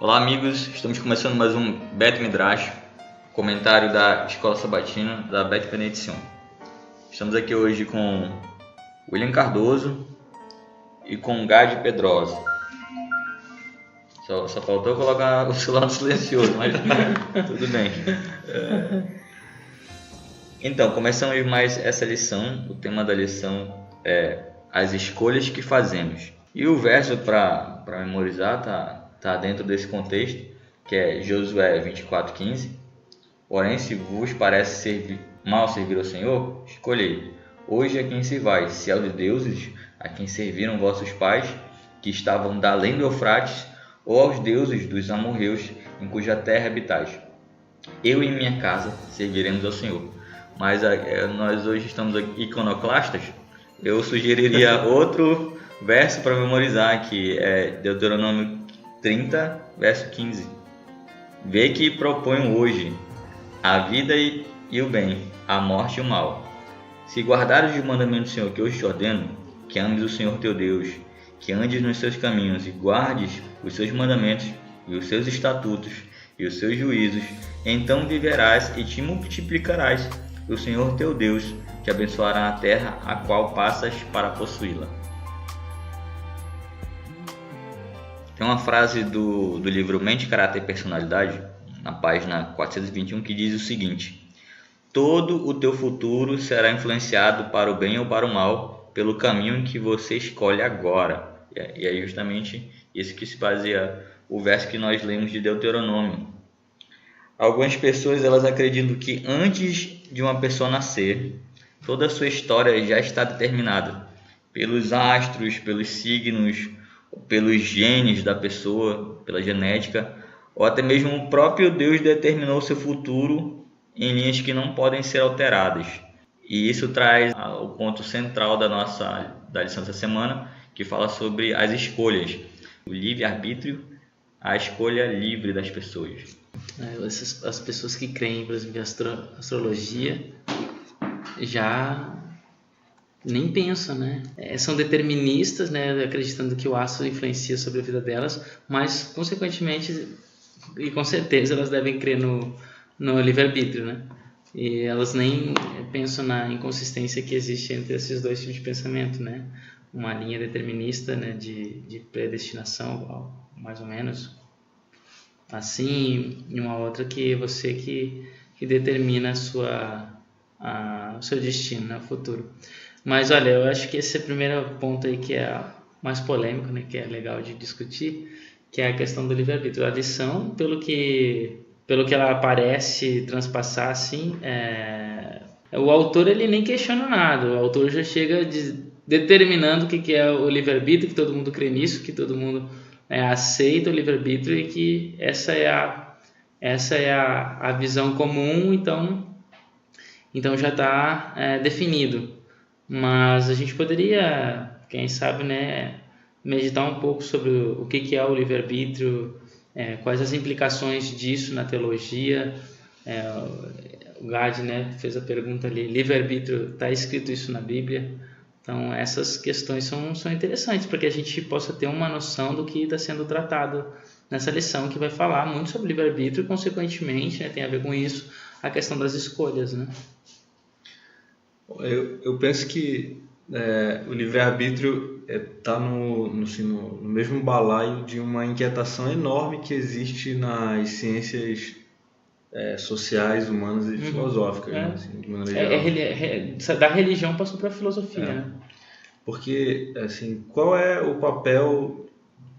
Olá amigos, estamos começando mais um Bet Midrash, comentário da Escola Sabatina da Bet Benedição. Estamos aqui hoje com William Cardoso e com Gade Pedrosa. Só faltou colocar o celular no silencioso, mas tudo bem. Então, começamos mais essa lição. O tema da lição é as escolhas que fazemos. E o verso para memorizar tá dentro desse contexto, que é Josué 24:15. Porém, se vos parece mal servir ao Senhor, escolhei hoje a quem se vai, se aos deuses a quem serviram vossos pais, que estavam da além do Eufrates, ou aos deuses dos amorreus, em cuja terra habitais. Eu e minha casa serviremos ao Senhor. Mas nós hoje estamos iconoclastas. Eu sugeriria outro verso para memorizar, que é Deuteronômio 30, verso 15. Vê que proponho hoje a vida e o bem, a morte e o mal. Se guardares os mandamentos do Senhor que hoje te ordeno, que ames o Senhor teu Deus, que andes nos seus caminhos e guardes os seus mandamentos e os seus estatutos e os seus juízos, então viverás e te multiplicarás. O Senhor teu Deus te abençoará na terra a qual passas para possuí-la. Tem uma frase do livro Mente, Caráter e Personalidade, na página 421, que diz o seguinte: todo o teu futuro será influenciado para o bem ou para o mal pelo caminho que você escolhe agora. E é justamente isso que se baseia o verso que nós lemos de Deuteronômio. Algumas pessoas elas acreditam que antes de uma pessoa nascer, toda a sua história já está determinada pelos astros, pelos signos, pelos genes da pessoa, pela genética, ou até mesmo o próprio Deus determinou seu futuro em linhas que não podem ser alteradas. E isso traz o ponto central da lição dessa semana, que fala sobre as escolhas, o livre-arbítrio, a escolha livre das pessoas. As pessoas que creem, por exemplo, em astrologia já nem pensam, né? São deterministas, né? Acreditando que o astro influencia sobre a vida delas, mas consequentemente e com certeza elas devem crer no livre-arbítrio, né? E elas nem pensam na inconsistência que existe entre esses dois tipos de pensamento, né? Uma linha determinista, né, de predestinação, mais ou menos assim, e uma outra que é você que determina o seu destino, né, o futuro. Mas olha, eu acho que esse é o primeiro ponto aí que é mais polêmico, né, que é legal de discutir, que é a questão do livre-arbítrio. A lição, pelo que ela parece transpassar, assim, o autor ele nem questiona nada, o autor já chega determinando o que é o livre-arbítrio, que todo mundo crê nisso, que todo mundo aceita o livre-arbítrio e que essa é a visão comum, então já está definido. Mas a gente poderia, quem sabe, né, meditar um pouco sobre o que é o livre-arbítrio, quais as implicações disso na teologia. O Gade, né, fez a pergunta ali, livre-arbítrio, está escrito isso na Bíblia? Então essas questões são interessantes para que a gente possa ter uma noção do que está sendo tratado nessa lição, que vai falar muito sobre livre-arbítrio e consequentemente, né, tem a ver com isso a questão das escolhas, né? Eu penso que o livre-arbítrio está no mesmo balaio de uma inquietação enorme que existe nas ciências sociais, humanas e filosóficas, né? Assim, de maneira geral. Da religião passou para a filosofia, né? Porque, assim, qual é o papel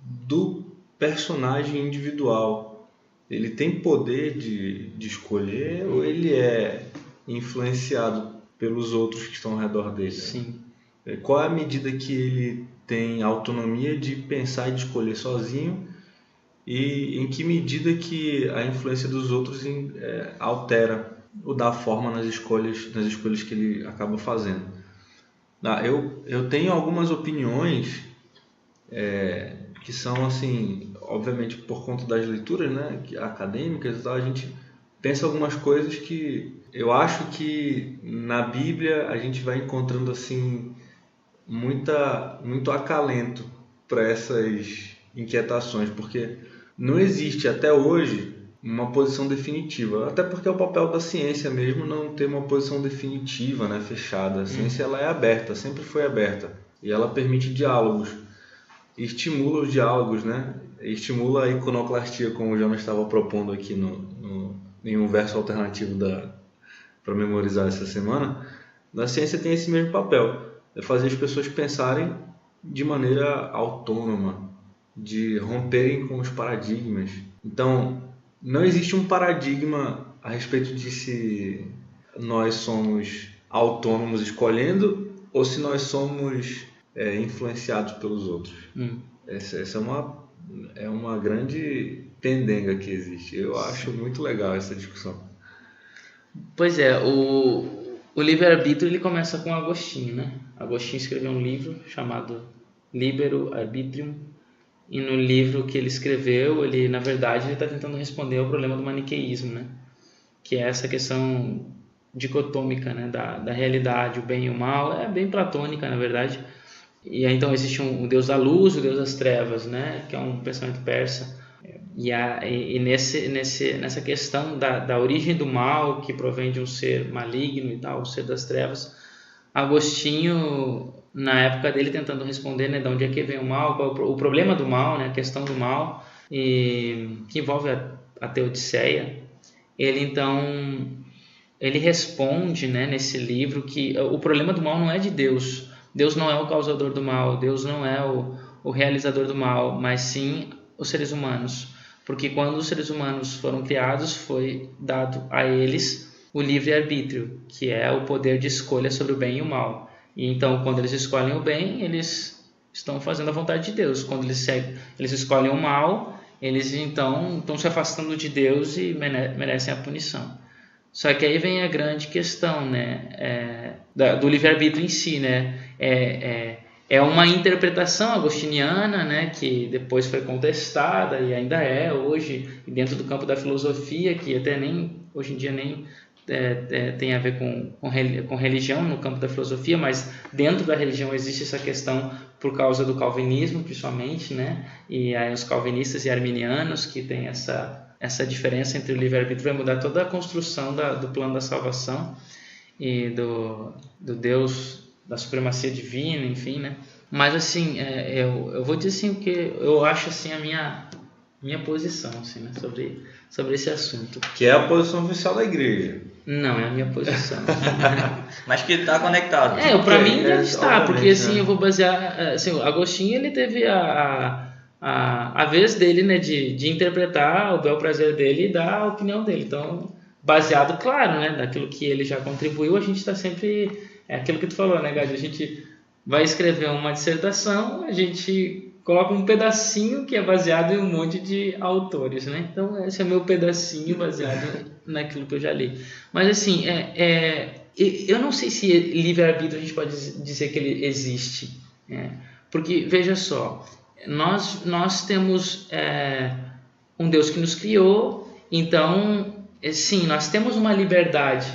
do personagem individual? Ele tem poder de escolher ou ele é influenciado pelos outros que estão ao redor dele? Sim. Qual é a medida que ele tem autonomia de pensar e de escolher sozinho? E em que medida que a influência dos outros altera ou dá forma nas escolhas que ele acaba fazendo? Eu tenho algumas opiniões que são, assim, obviamente por conta das leituras, né, acadêmicas e tal, a gente pensa algumas coisas que eu acho que na Bíblia a gente vai encontrando, assim, muito acalento para essas inquietações, porque não existe até hoje uma posição definitiva, até porque é o papel da ciência mesmo não ter uma posição definitiva, né, fechada. A ciência ela é aberta, sempre foi aberta, e ela permite diálogos, e estimula os diálogos, né, e estimula a iconoclastia, como o Jonas estava propondo aqui em um verso alternativo para memorizar essa semana. A ciência tem esse mesmo papel, é fazer as pessoas pensarem de maneira autônoma, de romperem com os paradigmas. Então, não existe um paradigma a respeito de se nós somos autônomos escolhendo ou se nós somos influenciados pelos outros. Essa é uma grande pendenga que existe. Eu acho muito legal essa discussão. Pois é, o livre-arbítrio ele começa com Agostinho, né? Agostinho escreveu um livro chamado Libero Arbitrium, e no livro que ele escreveu, na verdade, ele está tentando responder ao problema do maniqueísmo, né? Que é essa questão dicotômica, né? da realidade, o bem e o mal, é bem platônica, na verdade. E aí, então existe um deus da luz, o deus das trevas, né? Que é um pensamento persa. E nessa questão da origem do mal, que provém de um ser maligno e tal, o ser das trevas, Agostinho, na época dele, tentando responder, né, de onde é que vem o mal, qual é o problema do mal, né, a questão do mal, que envolve a Teodiceia, ele responde, né, nesse livro que o problema do mal não é de Deus. Deus não é o causador do mal, Deus não é o realizador do mal, mas sim os seres humanos. Porque quando os seres humanos foram criados, foi dado a eles o livre-arbítrio, que é o poder de escolha sobre o bem e o mal. E então, quando eles escolhem o bem, eles estão fazendo a vontade de Deus. Quando eles escolhem o mal, eles então estão se afastando de Deus e merecem a punição. Só que aí vem a grande questão, né, do livre-arbítrio em si, né? É uma interpretação agostiniana, né, que depois foi contestada e ainda é hoje dentro do campo da filosofia, que até nem hoje em dia nem tem a ver com religião no campo da filosofia, mas dentro da religião existe essa questão por causa do calvinismo, principalmente, né? E aí os calvinistas e arminianos que tem essa diferença entre o livre-arbítrio vai mudar toda a construção do plano da salvação e do Deus, da supremacia divina, enfim, né? Mas assim, eu vou dizer assim o que eu acho assim a minha posição assim, né, sobre esse assunto. Que é a posição oficial da igreja. Não, é a minha posição. Mas que está conectado. Para mim deve estar, porque assim, né? eu vou basear... Assim, o Agostinho, ele teve a vez dele, né, de interpretar o bel prazer dele e dar a opinião dele. Então, baseado, claro, né, daquilo que ele já contribuiu, a gente está sempre... É aquilo que tu falou, né, Gadi? A gente vai escrever uma dissertação, a gente coloca um pedacinho que é baseado em um monte de autores, né? Então, esse é meu pedacinho baseado naquilo que eu já li. Mas, assim, eu não sei se livre-arbítrio a gente pode dizer que ele existe. Porque, veja só, nós temos um Deus que nos criou, então, sim, nós temos uma liberdade,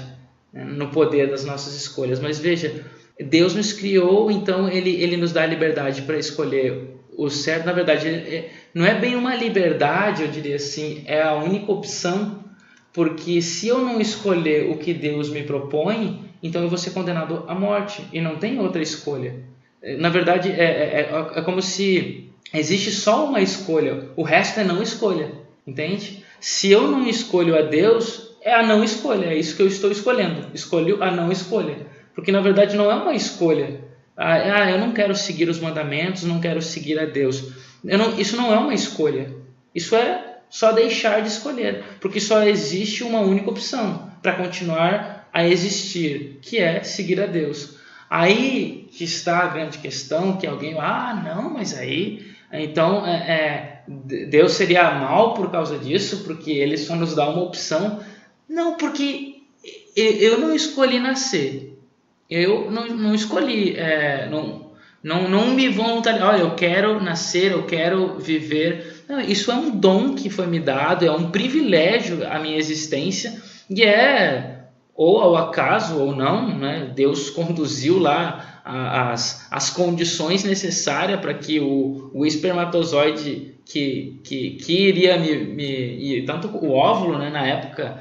né, no poder das nossas escolhas, mas veja, Deus nos criou, então ele nos dá a liberdade para escolher o certo. Na verdade, não é bem uma liberdade, eu diria assim, é a única opção, porque se eu não escolher o que Deus me propõe, então eu vou ser condenado à morte, e não tem outra escolha. Na verdade, é como se existe só uma escolha, o resto é não escolha, entende? Se eu não escolho a Deus, é a não escolha, é isso que eu estou escolhendo, escolho a não escolha, porque na verdade não é uma escolha. Eu não quero seguir os mandamentos, não quero seguir a Deus. Isso não é uma escolha, isso é só deixar de escolher, porque só existe uma única opção para continuar a existir, que é seguir a Deus. Aí que está a grande questão, que alguém, não, mas aí, então Deus seria mal por causa disso, porque Ele só nos dá uma opção. Não, porque eu não escolhi nascer, eu não escolhi, não me voluntariar, eu quero nascer, eu quero viver. Não, isso é um dom que foi me dado, é um privilégio a minha existência, e ou ao acaso ou não, né? Deus conduziu lá as condições necessárias para que o espermatozoide iria me tanto o óvulo, né, na época,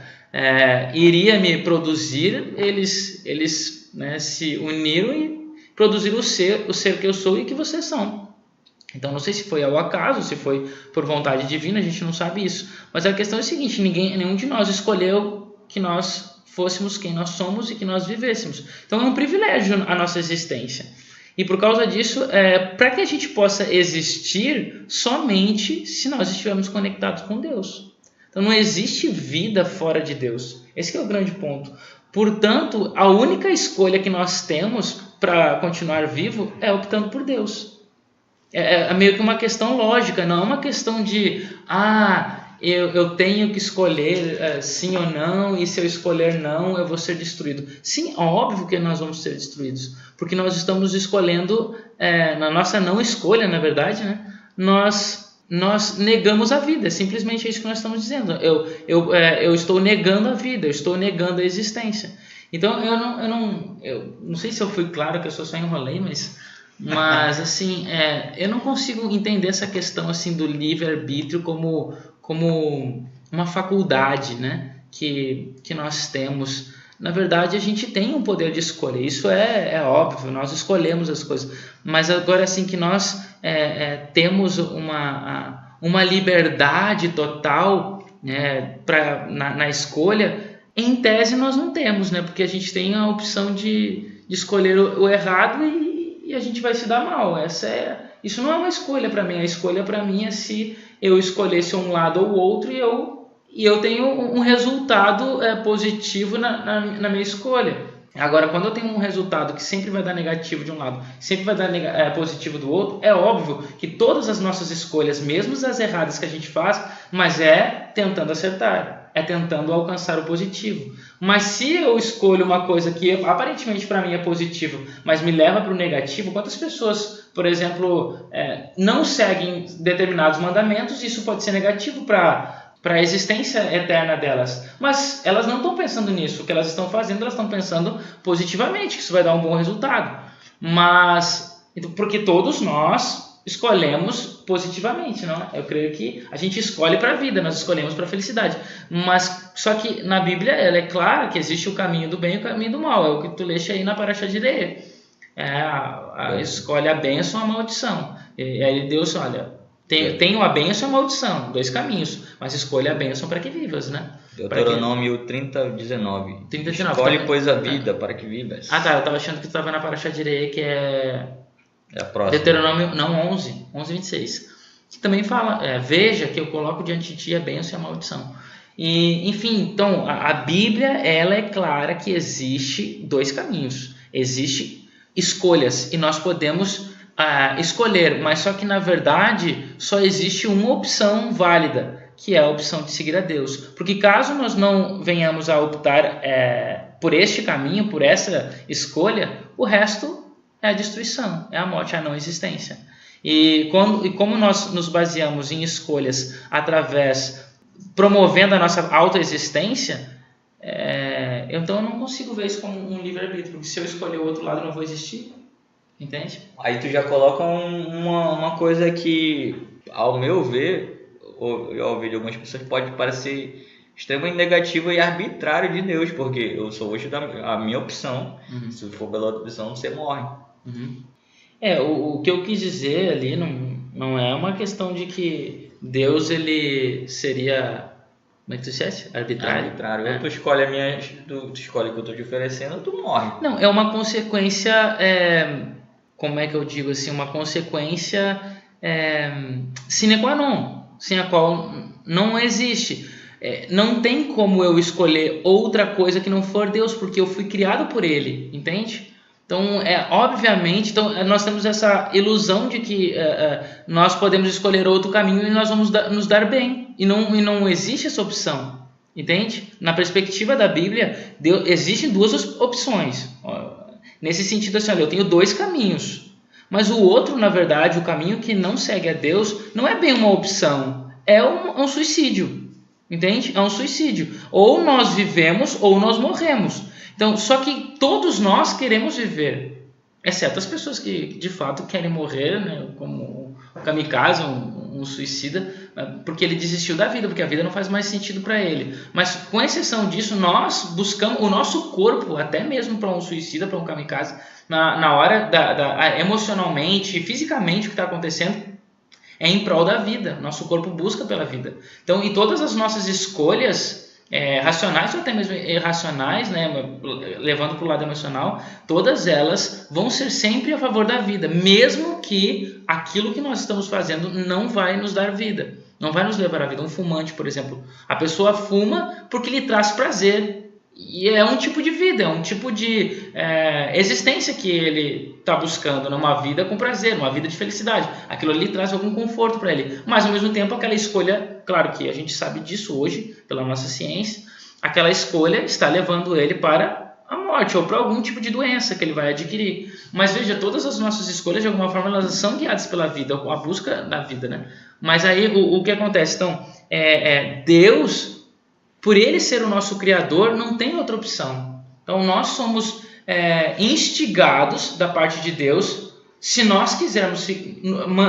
iria me produzir, eles né, se uniram e produziram o ser que eu sou e que vocês são. Então, não sei se foi ao acaso, se foi por vontade divina, a gente não sabe isso. Mas a questão é a seguinte, nenhum de nós escolheu que nós fôssemos quem nós somos e que nós vivêssemos. Então, é um privilégio a nossa existência. E por causa disso, para que a gente possa existir somente se nós estivermos conectados com Deus. Então, não existe vida fora de Deus. Esse que é o grande ponto. Portanto, a única escolha que nós temos para continuar vivo é optando por Deus. É meio que uma questão lógica, não é uma questão de eu tenho que escolher sim ou não, e se eu escolher não, eu vou ser destruído. Sim, óbvio que nós vamos ser destruídos, porque nós estamos escolhendo, na nossa não escolha, na verdade, né, nós negamos a vida, é simplesmente isso que nós estamos dizendo. Eu estou negando a vida, eu estou negando a existência. Então, eu não sei se eu fui claro, que eu só enrolei, mas assim, eu não consigo entender essa questão assim do livre-arbítrio como uma faculdade, né, que nós temos. Na verdade, a gente tem um poder de escolha, isso é óbvio, nós escolhemos as coisas. Mas agora assim que nós temos uma liberdade total, né, na escolha, em tese nós não temos, né, porque a gente tem a opção de escolher o errado e a gente vai se dar mal. Isso não é uma escolha para mim. A escolha para mim é se eu escolhesse um lado ou outro e eu tenho um resultado positivo na minha escolha. Agora, quando eu tenho um resultado que sempre vai dar negativo de um lado, sempre vai dar positivo do outro, é óbvio que todas as nossas escolhas, mesmo as erradas que a gente faz, mas tentando acertar, tentando alcançar o positivo. Mas se eu escolho uma coisa que aparentemente para mim é positivo, mas me leva para o negativo, quantas pessoas, por exemplo, não seguem determinados mandamentos, isso pode ser negativo para a existência eterna delas. Mas elas não estão pensando nisso. O que elas estão fazendo, elas estão pensando positivamente, que isso vai dar um bom resultado. Porque todos nós escolhemos positivamente, não? Eu creio que a gente escolhe para a vida, nós escolhemos para a felicidade. Mas só que na Bíblia ela é clara que existe o caminho do bem e o caminho do mal. É o que tu leste aí na Parashá de Re'eh. Escolhe a bênção ou a maldição. E aí Deus, olha, tenho a bênção e a maldição, 2 caminhos, mas escolha a bênção para que vivas, né? Deuteronômio 30:19. Escolhe, pois, a vida para que vivas. Eu estava achando que tu estava na Parashá de Re'eh, que é a próxima. Deuteronômio, não, 11:26, que também fala, veja que eu coloco diante de ti a bênção e a maldição. E, enfim, então, a Bíblia, ela é clara que existe 2 caminhos, existe escolhas, e nós podemos escolher, mas só que na verdade só existe uma opção válida, que é a opção de seguir a Deus. Porque caso nós não venhamos a optar por este caminho, por essa escolha, o resto é a destruição, é a morte, é a não existência. E como nós nos baseamos em escolhas promovendo a nossa autoexistência, então eu não consigo ver isso como um livre-arbítrio, porque se eu escolher o outro lado eu não vou existir. Entende? Aí tu já coloca uma coisa que, ao meu ver, ou ao ouvir de algumas pessoas, pode parecer extremamente negativa e arbitrário de Deus, porque eu sou hoje a minha opção. Uhum. Se for pela outra opção, você morre. Uhum. O que eu quis dizer ali não é uma questão de que Deus ele seria, como é que tu disseste? Arbitrário. Tu escolhe tu escolhe o que eu estou te oferecendo, tu morre. Não, é uma consequência, como é que eu digo assim, uma consequência sine qua non, sem a qual não existe. Não tem como eu escolher outra coisa que não for Deus, porque eu fui criado por Ele, entende? Então, obviamente, nós temos essa ilusão de que nós podemos escolher outro caminho e nós vamos nos dar bem. E não existe essa opção, entende? Na perspectiva da Bíblia, existem 2 opções. Nesse sentido, assim, olha, eu tenho 2 caminhos. Mas o outro, na verdade, o caminho que não segue a Deus, não é bem uma opção. É um suicídio, entende? É um suicídio. Ou nós vivemos ou nós morremos. Então, só que todos nós queremos viver, exceto as pessoas que de fato querem morrer, né, como o kamikaze, um um suicida porque ele desistiu da vida, porque a vida não faz mais sentido para ele. Mas com exceção disso, nós buscamos o nosso corpo, até mesmo para um suicida, para um kamikaze, na hora emocionalmente e fisicamente o que está acontecendo é em prol da vida. Nosso corpo busca pela vida. Então, em todas as nossas escolhas racionais ou até mesmo irracionais, né, levando para o lado emocional, todas elas vão ser sempre a favor da vida, mesmo que aquilo que nós estamos fazendo não vai nos dar vida, não vai nos levar à vida. Um fumante, por exemplo, a pessoa fuma porque lhe traz prazer, e é um tipo de vida, é um tipo de existência que ele está buscando, numa vida com prazer, numa vida de felicidade. Aquilo ali traz algum conforto para ele, mas ao mesmo tempo aquela escolha, claro que a gente sabe disso hoje, pela nossa ciência, aquela escolha está levando ele para a morte ou para algum tipo de doença que ele vai adquirir. Mas veja, todas as nossas escolhas de alguma forma elas são guiadas pela vida, com a busca da vida, né? Mas aí o que acontece? Então, Deus, por ele ser o nosso Criador, não tem outra opção. Então nós somos instigados da parte de Deus, se nós quisermos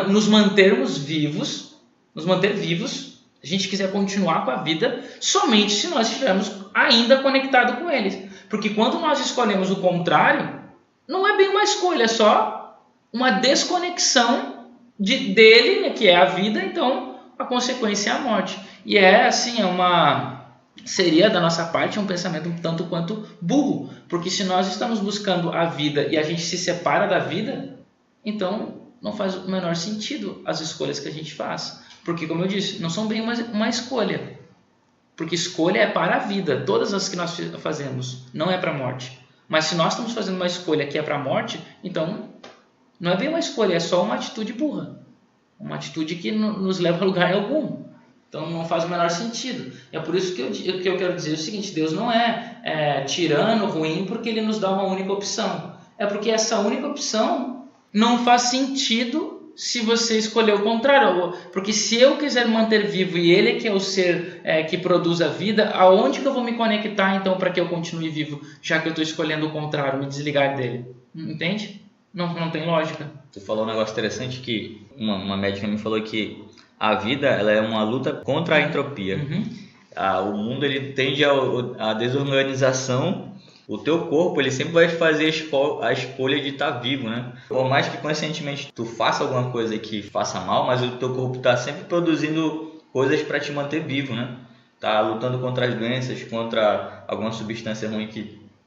nos mantermos vivos, se a gente quiser continuar com a vida, somente se nós estivermos ainda conectados com Ele. Porque quando nós escolhemos o contrário, não é bem uma escolha, é só uma desconexão dele, né, que é a vida, então a consequência é a morte. E seria da nossa parte um pensamento um tanto quanto burro, porque se nós estamos buscando a vida e a gente se separa da vida, então não faz o menor sentido as escolhas que a gente faz, porque, como eu disse, não são bem uma escolha, porque escolha é para a vida, todas as que nós fazemos, não é para a morte. Mas se nós estamos fazendo uma escolha que é para a morte, então não é bem uma escolha, é só uma atitude burra, uma atitude que nos leva a lugar algum. Então não faz o menor sentido. É por isso que eu quero dizer o seguinte: Deus não é tirano, ruim, porque Ele nos dá uma única opção. É porque essa única opção não faz sentido se você escolher o contrário. Porque se eu quiser manter vivo e Ele que é o ser que produz a vida, aonde que eu vou me conectar então para que eu continue vivo, já que eu estou escolhendo o contrário, me desligar dele? Entende? Não tem lógica. Tu falou um negócio interessante que uma médica me falou que a vida ela é uma luta contra a entropia. Uhum. O mundo ele tende à desorganização. O teu corpo ele sempre vai fazer a escolha de estar vivo, né? Por mais que conscientemente tu faça alguma coisa que faça mal, mas o teu corpo está sempre produzindo coisas para te manter vivo, né? Tá lutando contra as doenças, contra alguma substância ruim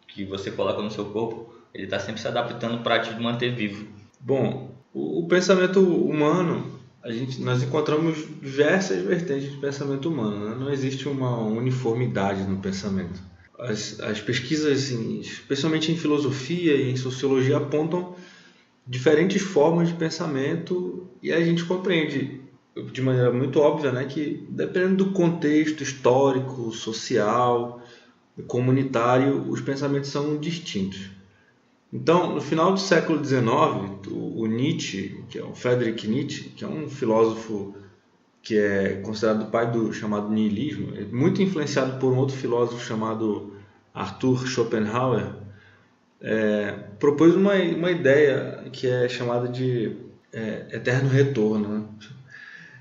que você coloca no seu corpo. Ele está sempre se adaptando para te manter vivo. Bom, o pensamento humano, nós encontramos diversas vertentes de pensamento humano, né? Não existe uma uniformidade no pensamento. As pesquisas, especialmente em filosofia e em sociologia, apontam diferentes formas de pensamento e a gente compreende de maneira muito óbvia, né, que dependendo do contexto histórico, social, comunitário, os pensamentos são distintos. Então, no final do século XIX, o Nietzsche, que é o Friedrich Nietzsche, que é um filósofo que é considerado o pai do chamado niilismo, é muito influenciado por um outro filósofo chamado Arthur Schopenhauer, propôs uma ideia que é chamada de eterno retorno, né?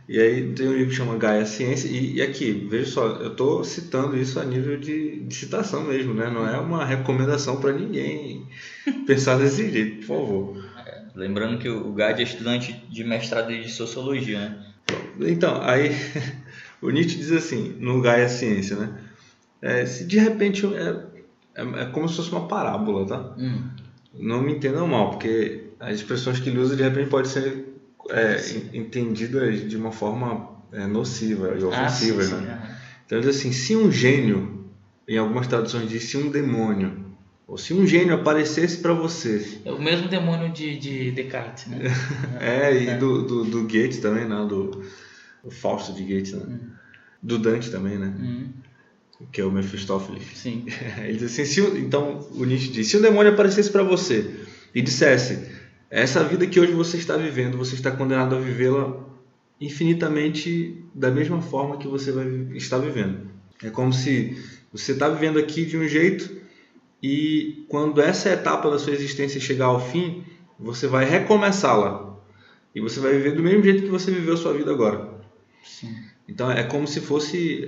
E aí tem um livro que chama Gaia Ciência, e aqui, veja só, eu estou citando isso a nível de citação mesmo, né? Não é uma recomendação para ninguém pensar desse jeito, por favor. Lembrando que o Gade é estudante de mestrado de Sociologia, né? Então, aí o Nietzsche diz assim, no Gaia Ciência, né? Se de repente é como se fosse uma parábola, tá? Não me entendam mal, porque as expressões que ele usa de repente podem ser entendidas de uma forma nociva e ofensiva, sim, né? Então ele diz assim: se um gênio, em algumas traduções diz se um demônio, ou se um gênio aparecesse para você, é o mesmo demônio de Descartes, né? E do Goethe também, né? Do Fausto de Goethe, né? Do Dante também, né? Que é o Mefistófeles. Sim. Ele diz assim: então o Nietzsche diz: se um demônio aparecesse para você e dissesse: essa vida que hoje você está vivendo, você está condenado a vivê-la infinitamente da mesma forma que você vai estar vivendo. É como se você está vivendo aqui de um jeito e quando essa etapa da sua existência chegar ao fim, você vai recomeçá-la. E você vai viver do mesmo jeito que você viveu a sua vida agora. Sim. Então é como se fosse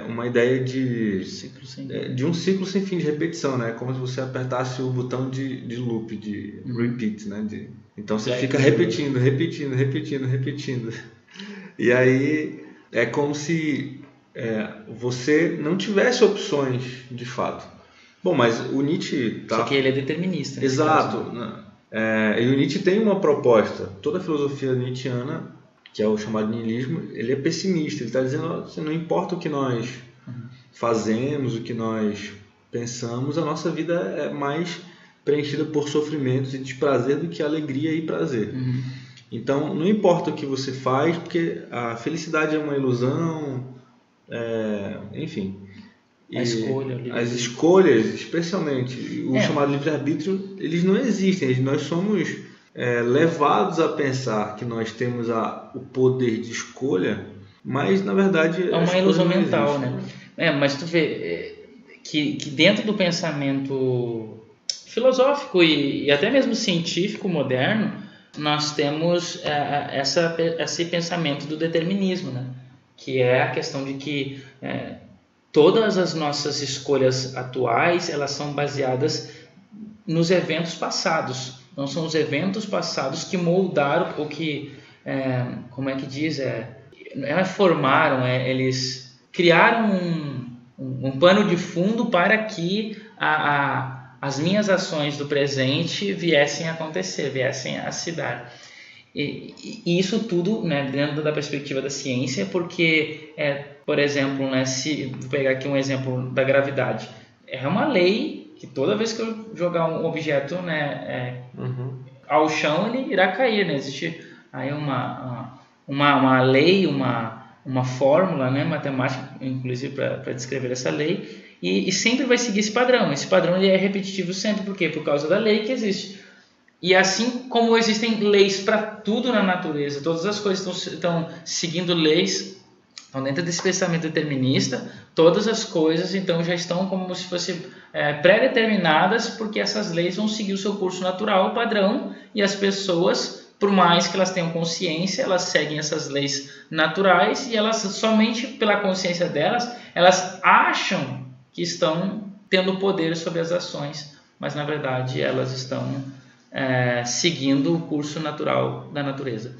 uma ideia de um ciclo sem fim de repetição, né? É como se você apertasse o botão de loop, de repeat, né? Então você fica repetindo. E aí é como se você não tivesse opções de fato. Bom, mas o Nietzsche... Só que ele é determinista. Exato. E o Nietzsche tem uma proposta. Toda a filosofia nietzschiana, que é o chamado niilismo, ele é pessimista. Ele está dizendo que não importa o que nós fazemos, o que nós pensamos, a nossa vida é mais preenchida por sofrimentos e desprazer do que alegria e prazer. Então, não importa o que você faz, porque a felicidade é uma ilusão, enfim. As escolhas, especialmente o chamado livre-arbítrio, eles não existem. Nós somos levados a pensar que nós temos o poder de escolha, mas na verdade é uma ilusão mental, né? Mas tu vê que dentro do pensamento filosófico e até mesmo científico moderno, nós temos esse pensamento do determinismo, né? Que é a questão de que todas as nossas escolhas atuais, elas são baseadas nos eventos passados. Não são os eventos passados que moldaram ou que, como é que diz, formaram, eles criaram um pano de fundo para que as minhas ações do presente viessem a acontecer, viessem a se dar. E isso tudo, né, dentro da perspectiva da ciência, porque, por exemplo, né, se vou pegar aqui um exemplo da gravidade, é uma lei que toda vez que eu jogar um objeto, né, ao chão, ele irá cair, né? Existe aí uma lei, uma fórmula, né, matemática, inclusive, para descrever essa lei, e sempre vai seguir esse padrão. Esse padrão ele é repetitivo sempre, por quê? Por causa da lei que existe. E assim como existem leis para tudo na natureza, todas as coisas estão seguindo leis, então dentro desse pensamento determinista, todas as coisas então já estão como se fossem pré-determinadas, porque essas leis vão seguir o seu curso natural, padrão, e as pessoas, por mais que elas tenham consciência, elas seguem essas leis naturais e elas, somente pela consciência delas, elas acham que estão tendo poder sobre as ações, mas na verdade elas estão seguindo o curso natural da natureza.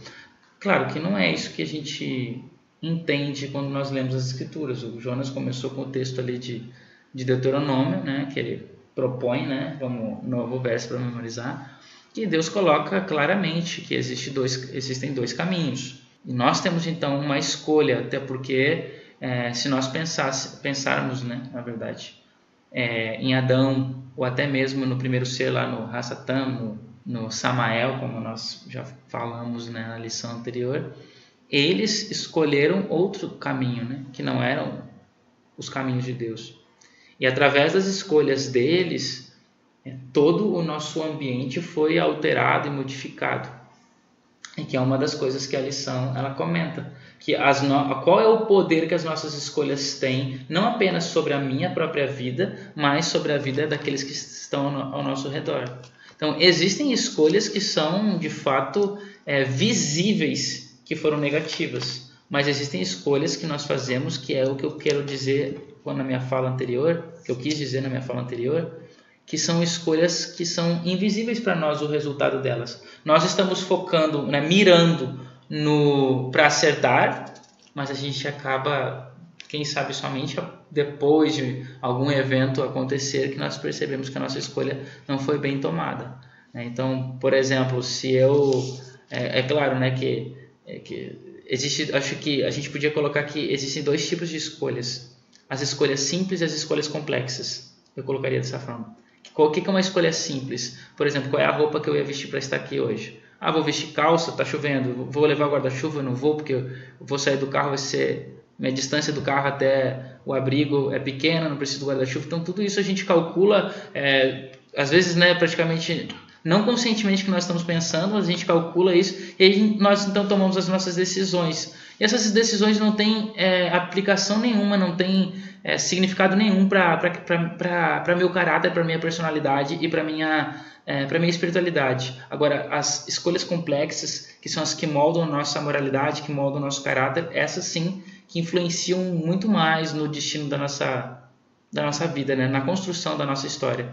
Claro que não é isso que a gente entende quando nós lemos as Escrituras. O Jonas começou com o texto ali de Deuteronômio, né, que ele propõe, né, como novo verso para memorizar, que Deus coloca claramente que existem dois caminhos. E nós temos então uma escolha, até porque se nós pensarmos, né, na verdade, em Adão, ou até mesmo no primeiro ser lá no Hassatam, no Samael, como nós já falamos, né, na lição anterior, eles escolheram outro caminho, né, que não eram os caminhos de Deus. E através das escolhas deles, todo o nosso ambiente foi alterado e modificado. E que é uma das coisas que a lição ela comenta, que qual é o poder que as nossas escolhas têm, não apenas sobre a minha própria vida, mas sobre a vida daqueles que estão ao nosso redor. Então, existem escolhas que são, de fato, visíveis, que foram negativas, mas existem escolhas que nós fazemos, que é o que eu quero dizer na minha fala anterior, que eu quis dizer na minha fala anterior, que são escolhas que são invisíveis para nós, o resultado delas. Nós estamos focando, né, mirando para acertar, mas a gente acaba, quem sabe somente depois de algum evento acontecer, que nós percebemos que a nossa escolha não foi bem tomada. Então, por exemplo, se eu... É claro, né, que existe, acho que a gente podia colocar que existem dois tipos de escolhas. As escolhas simples e as escolhas complexas. Eu colocaria dessa forma. O que é uma escolha simples? Por exemplo, qual é a roupa que eu ia vestir para estar aqui hoje? Vou vestir calça, está chovendo, vou levar o guarda-chuva, não vou, porque eu vou sair do carro, minha distância do carro até o abrigo é pequena, não preciso do guarda-chuva. Então, tudo isso a gente calcula, às vezes, né, praticamente... não conscientemente que nós estamos pensando, mas a gente calcula isso e aí nós então tomamos as nossas decisões. E essas decisões não têm aplicação nenhuma, não tem significado nenhum para meu caráter, para minha personalidade e para minha espiritualidade. Agora, as escolhas complexas, que são as que moldam a nossa moralidade, que moldam o nosso caráter, essas sim que influenciam muito mais no destino da nossa vida, né? Na construção da nossa história.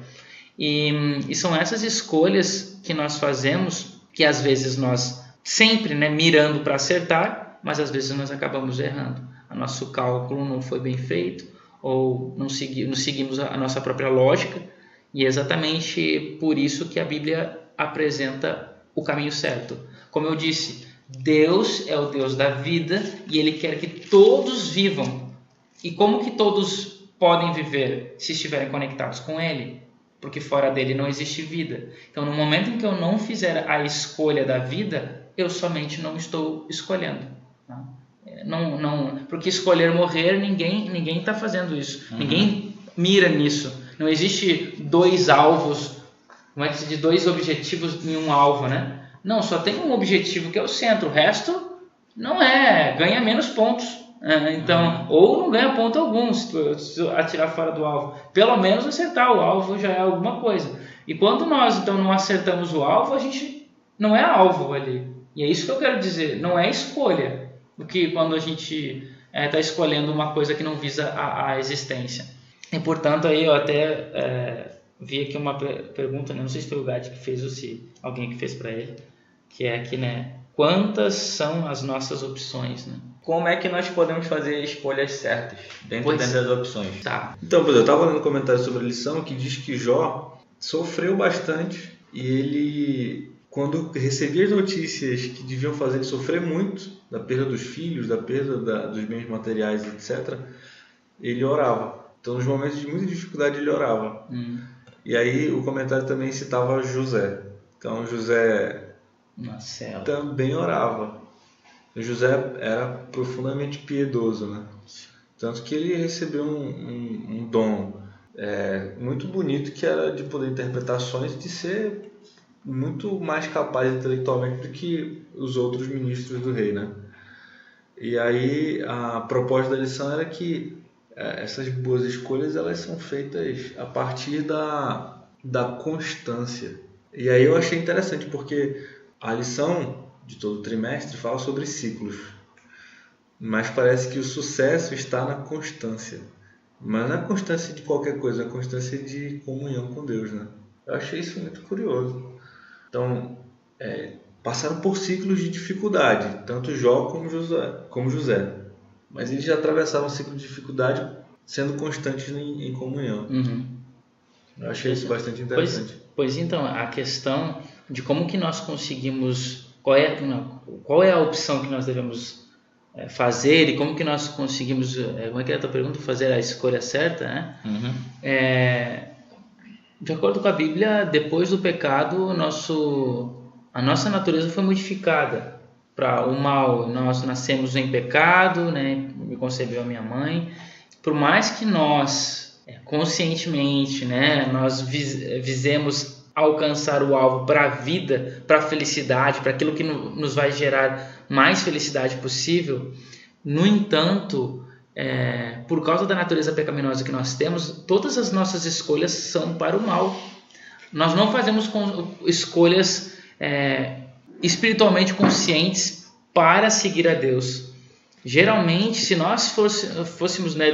E são essas escolhas que nós fazemos, que às vezes nós sempre, né, mirando para acertar, mas às vezes nós acabamos errando. O nosso cálculo não foi bem feito, ou não seguimos a nossa própria lógica, e é exatamente por isso que a Bíblia apresenta o caminho certo. Como eu disse, Deus é o Deus da vida e Ele quer que todos vivam. E como que todos podem viver se estiverem conectados com Ele? Porque fora dele não existe vida. Então, no momento em que eu não fizer a escolha da vida, eu somente não estou escolhendo. Não, porque escolher morrer, ninguém está fazendo isso. Ninguém mira nisso. Não existe dois alvos, como é que se diz, dois objetivos em um alvo, né? Não, só tem um objetivo que é o centro. O resto não ganha menos pontos. Então, ou não ganha ponto algum se atirar fora do alvo. Pelo menos acertar o alvo já é alguma coisa. E quando nós então não acertamos o alvo, a gente não é alvo ali. E é isso que eu quero dizer, não é escolha. Porque quando a gente está escolhendo uma coisa que não visa a existência. E portanto, aí eu até vi aqui uma pergunta, né? Não sei se foi o Gatti que fez ou se alguém que fez para ele, que é aqui, né? Quantas são as nossas opções, né? Como é que nós podemos fazer escolhas certas dentro das opções? Tá. Então, eu estava lendo um comentário sobre a lição que diz que Jó sofreu bastante e ele, quando recebia as notícias que deviam fazer ele sofrer muito, da perda dos filhos, da perda dos bens materiais, etc., ele orava. Então, nos momentos de muita dificuldade, ele orava. E aí, o comentário também citava José. Então, José também orava. José era profundamente piedoso, né? Tanto que ele recebeu um dom muito bonito, que era de poder interpretar sonhos e de ser muito mais capaz intelectualmente do que os outros ministros do rei, né? E aí a proposta da lição era que essas boas escolhas elas são feitas a partir da constância. E aí eu achei interessante porque a lição de todo trimestre fala sobre ciclos, mas parece que o sucesso está na constância, mas não é constância de qualquer coisa, é a constância de comunhão com Deus, né? Eu achei isso muito curioso. Então, passaram por ciclos de dificuldade, tanto Jó como José, mas eles já atravessaram um ciclo de dificuldade sendo constantes em comunhão. Eu achei isso bastante interessante. Pois então, a questão de como que nós conseguimos, qual é a opção que nós devemos fazer e como que nós conseguimos, como é que é a tua pergunta, fazer a escolha certa, né? De acordo com a Bíblia, depois do pecado, a nossa natureza foi modificada para o mal. Nós nascemos em pecado, né? Me concebeu a minha mãe. Por mais que nós, conscientemente, né, nós visemos alcançar o alvo para a vida, para a felicidade, para aquilo que nos vai gerar mais felicidade possível, no entanto, por causa da natureza pecaminosa que nós temos, todas as nossas escolhas são para o mal. Nós não fazemos escolhas espiritualmente conscientes para seguir a Deus. Geralmente, se nós fôssemos, né,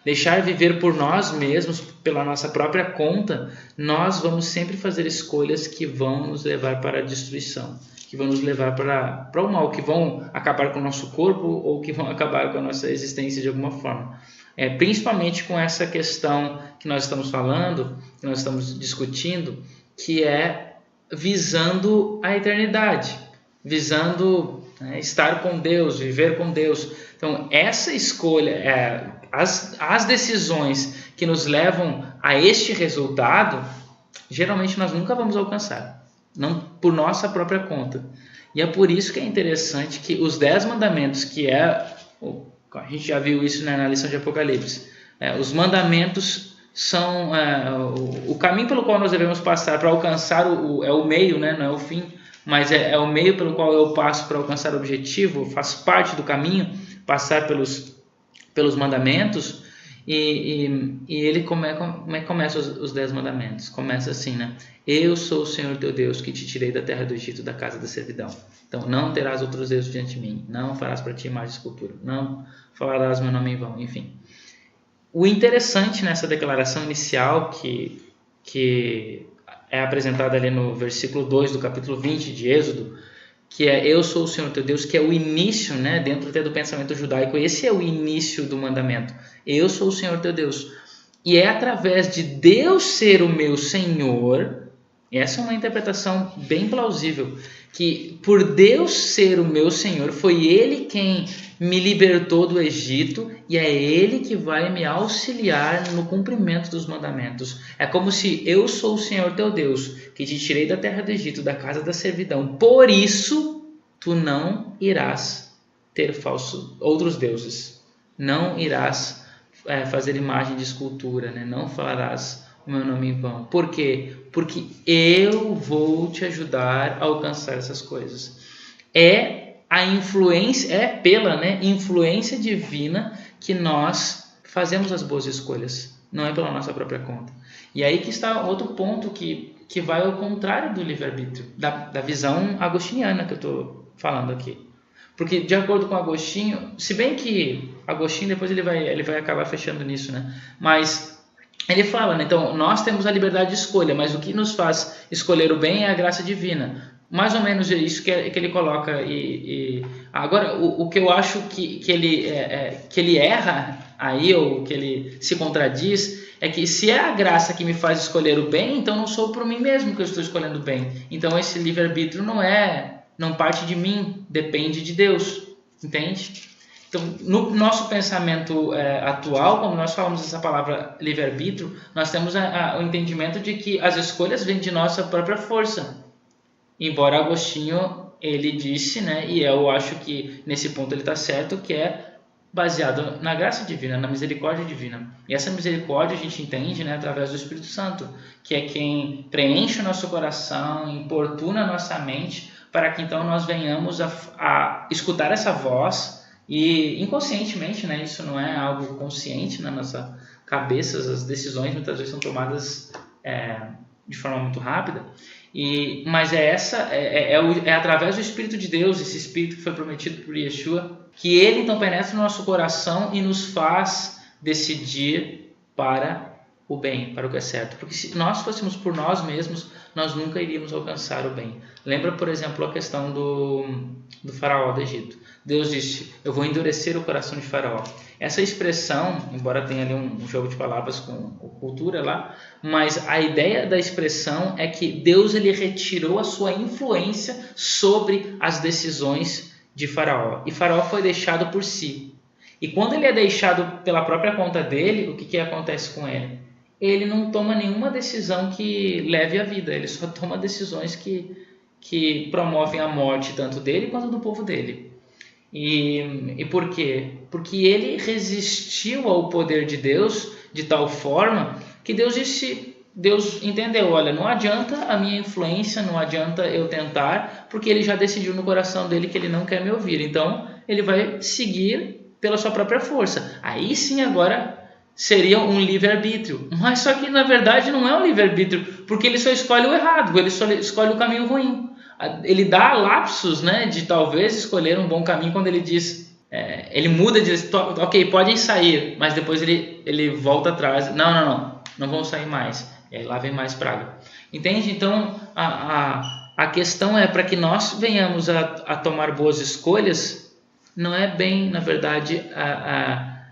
deixar viver por nós mesmos, pela nossa própria conta, nós vamos sempre fazer escolhas que vão nos levar para a destruição, que vão nos levar para o mal, que vão acabar com o nosso corpo ou que vão acabar com a nossa existência de alguma forma. Principalmente com essa questão que nós estamos falando, que nós estamos discutindo, que é visando a eternidade, visando estar com Deus, viver com Deus. Então, essa escolha, as decisões que nos levam a este resultado, geralmente nós nunca vamos alcançar, não por nossa própria conta. E é por isso que é interessante que os 10 mandamentos, que a gente já viu isso, né, na lição de Apocalipse, os mandamentos são o caminho pelo qual nós devemos passar para alcançar o meio, né, não é o fim, mas é o meio pelo qual eu passo para alcançar o objetivo, faz parte do caminho, passar pelos pelos mandamentos. E ele como é que começa os 10 mandamentos? Começa assim, né? Eu sou o Senhor teu Deus que te tirei da terra do Egito, da casa da servidão. Então, não terás outros deuses diante de mim. Não farás para ti imagem de escultura. Não falarás meu nome em vão. Enfim. O interessante nessa declaração inicial que é apresentada ali no versículo 2 do capítulo 20 de Êxodo, que é eu sou o Senhor teu Deus, que é o início, né, dentro até do pensamento judaico, esse é o início do mandamento. Eu sou o Senhor teu Deus. E é através de Deus ser o meu Senhor, e essa é uma interpretação bem plausível, que por Deus ser o meu Senhor, foi Ele quem me libertou do Egito e é Ele que vai me auxiliar no cumprimento dos mandamentos. É como se eu sou o Senhor teu Deus, que te tirei da terra do Egito, da casa da servidão. Por isso, tu não irás ter outros deuses. Não irás fazer imagem de escultura, né? Não falarás o meu nome em vão. Por quê? Porque eu vou te ajudar a alcançar essas coisas. Pela influência divina que nós fazemos as boas escolhas, não é pela nossa própria conta. E aí que está outro ponto que vai ao contrário do livre-arbítrio, da visão agostiniana que eu estou falando aqui. Porque de acordo com Agostinho, se bem que Agostinho depois ele vai acabar fechando nisso, né? Mas ele fala, né? Então nós temos a liberdade de escolha, mas o que nos faz escolher o bem é a graça divina. Mais ou menos isso que ele coloca. Agora, o que eu acho que ele erra aí, ou que ele se contradiz, é que se é a graça que me faz escolher o bem, então não sou por mim mesmo que eu estou escolhendo o bem. Então esse livre-arbítrio não parte de mim, depende de Deus. Entende? Então, no nosso pensamento atual, quando nós falamos essa palavra livre-arbítrio, nós temos o entendimento de que as escolhas vêm de nossa própria força. Embora Agostinho, ele disse, né, e eu acho que nesse ponto ele está certo, que é baseado na graça divina, na misericórdia divina. E essa misericórdia a gente entende, né, através do Espírito Santo, que é quem preenche o nosso coração, importuna a nossa mente, para que então nós venhamos a escutar essa voz e inconscientemente, né, isso não é algo consciente na nossa cabeça, as decisões muitas vezes são tomadas de forma muito rápida. Mas é através do Espírito de Deus, esse Espírito que foi prometido por Yeshua, que ele então penetra no nosso coração e nos faz decidir para o bem, para o que é certo. Porque se nós fôssemos por nós mesmos, nós nunca iríamos alcançar o bem. Lembra, por exemplo, a questão do faraó do Egito. Deus disse, eu vou endurecer o coração de faraó. Essa expressão, embora tenha ali um jogo de palavras com cultura lá, mas a ideia da expressão é que Deus ele retirou a sua influência sobre as decisões de faraó. E faraó foi deixado por si. E quando ele é deixado pela própria conta dele, o que acontece com ele? Ele não toma nenhuma decisão que leve à vida, ele só toma decisões que promovem a morte tanto dele quanto do povo dele. E por quê? Porque ele resistiu ao poder de Deus de tal forma que Deus entendeu, olha, não adianta a minha influência, não adianta eu tentar, porque ele já decidiu no coração dele que ele não quer me ouvir. Então, ele vai seguir pela sua própria força. Aí sim, agora seria um livre-arbítrio. Mas só que, na verdade, não é um livre-arbítrio, porque ele só escolhe o errado, ele só escolhe o caminho ruim. Ele dá lapsos, né, de talvez escolher um bom caminho quando ele diz, ele muda e diz, ok, podem sair, mas depois ele volta atrás, não vão sair mais, e aí lá vem mais praga. Entende? Então a questão é, para que nós venhamos a tomar boas escolhas, não é bem, na verdade,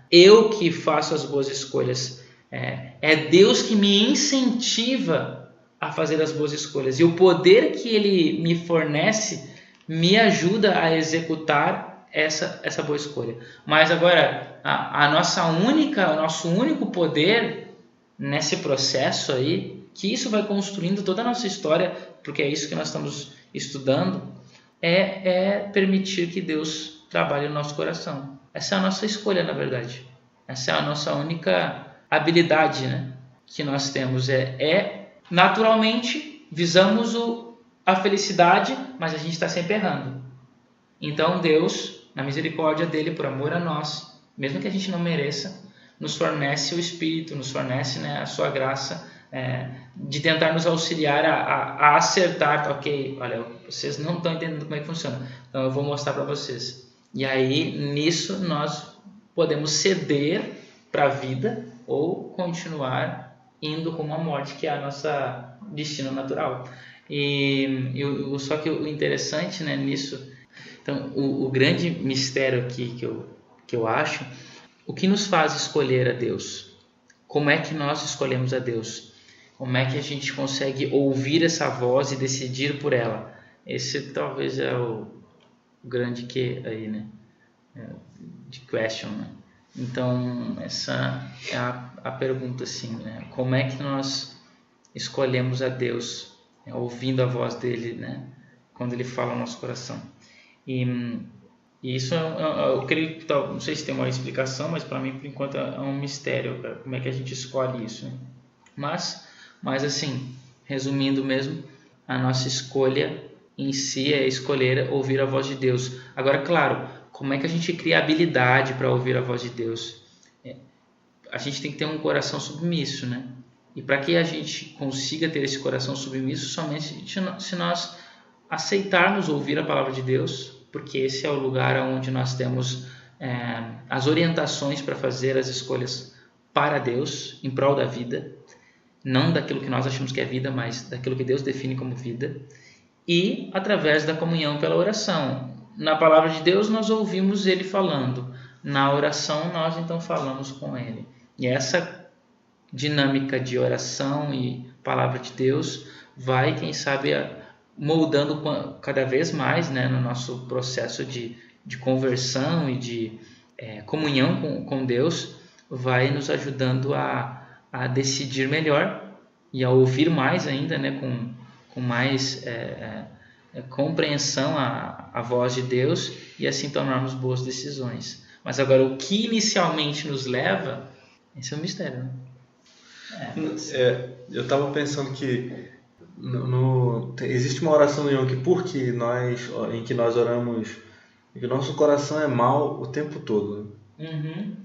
eu que faço as boas escolhas, é Deus que me incentiva a fazer as boas escolhas. E o poder que ele me fornece me ajuda a executar essa boa escolha. Mas agora, o nosso único poder nesse processo aí, que isso vai construindo toda a nossa história, porque é isso que nós estamos estudando, é permitir que Deus trabalhe no nosso coração. Essa é a nossa escolha, na verdade. Essa é a nossa única habilidade, né, que nós temos. Naturalmente, visamos a felicidade, mas a gente está sempre errando. Então Deus, na misericórdia dele, por amor a nós, mesmo que a gente não mereça, nos fornece o Espírito, nos fornece, né, a sua graça, de tentar nos auxiliar a acertar, tá, ok, olha, vocês não estão entendendo como é que funciona, então eu vou mostrar para vocês. E aí, nisso, nós podemos ceder para a vida ou continuar indo com a morte, que é a nossa destino natural. Só que o interessante, né, nisso, então, o grande mistério aqui que eu acho, o que nos faz escolher a Deus? Como é que nós escolhemos a Deus? Como é que a gente consegue ouvir essa voz e decidir por ela? Esse talvez é o grande que aí, né? De question, né? Então, essa é a pergunta, assim, né? Como é que nós escolhemos a Deus, ouvindo a voz dele, né? Quando ele fala no nosso coração. E isso eu creio que, não sei se tem uma explicação, mas para mim, por enquanto, é um mistério, cara, como é que a gente escolhe isso, né? Mas assim, resumindo mesmo, a nossa escolha em si é escolher ouvir a voz de Deus. Agora, claro, como é que a gente cria habilidade para ouvir a voz de Deus? A gente tem que ter um coração submisso, né? E para que a gente consiga ter esse coração submisso, somente se nós aceitarmos ouvir a palavra de Deus, porque esse é o lugar onde nós temos as orientações para fazer as escolhas para Deus, em prol da vida, não daquilo que nós achamos que é vida, mas daquilo que Deus define como vida, e através da comunhão pela oração. Na palavra de Deus nós ouvimos Ele falando, na oração nós então falamos com Ele. E essa dinâmica de oração e palavra de Deus vai, quem sabe, moldando cada vez mais, né, no nosso processo de conversão e de comunhão com Deus, vai nos ajudando a decidir melhor e a ouvir mais ainda, né, com mais compreensão a voz de Deus e assim tomarmos boas decisões. Mas agora, o que inicialmente nos leva, esse é um mistério, né? Eu estava pensando que existe uma oração no Yom Kippur em que nós oramos e que o nosso coração é mau o tempo todo. Uhum.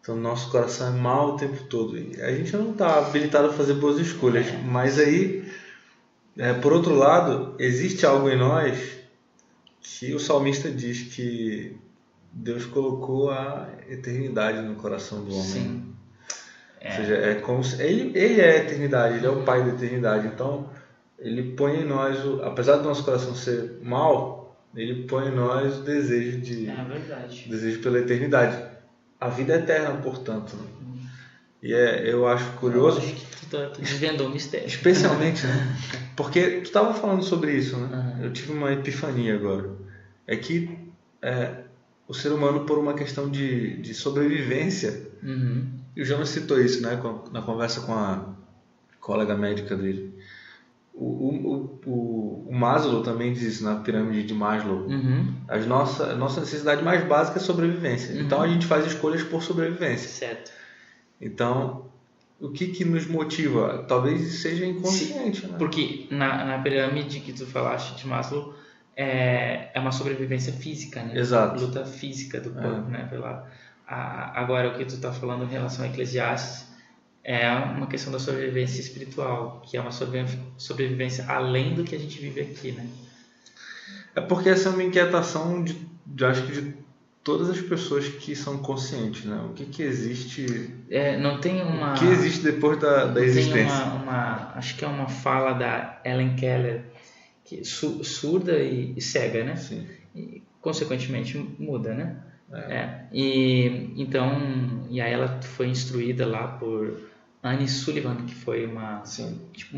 Então, nosso coração é mau o tempo todo. E a gente não está habilitado a fazer boas escolhas. Mas aí, por outro lado, existe algo em nós que o salmista diz que Deus colocou a eternidade no coração do homem. Sim. Ou seja, é como se ele é a eternidade, ele é o pai da eternidade. Então, ele põe em nós, apesar do nosso coração ser mau, ele põe em nós o desejo desejo pela eternidade. A vida é eterna, portanto. Né? E eu acho curioso. Eu acho que tu desvendou o mistério. Especialmente, né? Porque tu estava falando sobre isso, né? Uhum. Eu tive uma epifania agora. É que o ser humano, por uma questão de sobrevivência, e o Jonas citou isso, né? Na conversa com a colega médica dele. O Maslow também diz isso na pirâmide de Maslow. A nossa necessidade mais básica é sobrevivência. Então a gente faz escolhas por sobrevivência. Certo. Então, o que nos motiva? Talvez seja inconsciente. Né? Porque na pirâmide que tu falaste de Maslow, é uma sobrevivência física, né? Exato. Luta física do corpo, né? Agora, o que tu está falando em relação a Eclesiastes é uma questão da sobrevivência espiritual, que é uma sobrevivência além do que a gente vive aqui, né? É porque essa é uma inquietação acho que de todas as pessoas que são conscientes, né? O que existe... não tem uma... O que existe depois da existência? Tem acho que é uma fala da Helen Keller, que surda e cega, né? Sim. E, consequentemente, muda, né? E aí ela foi instruída lá por Annie Sullivan, que foi uma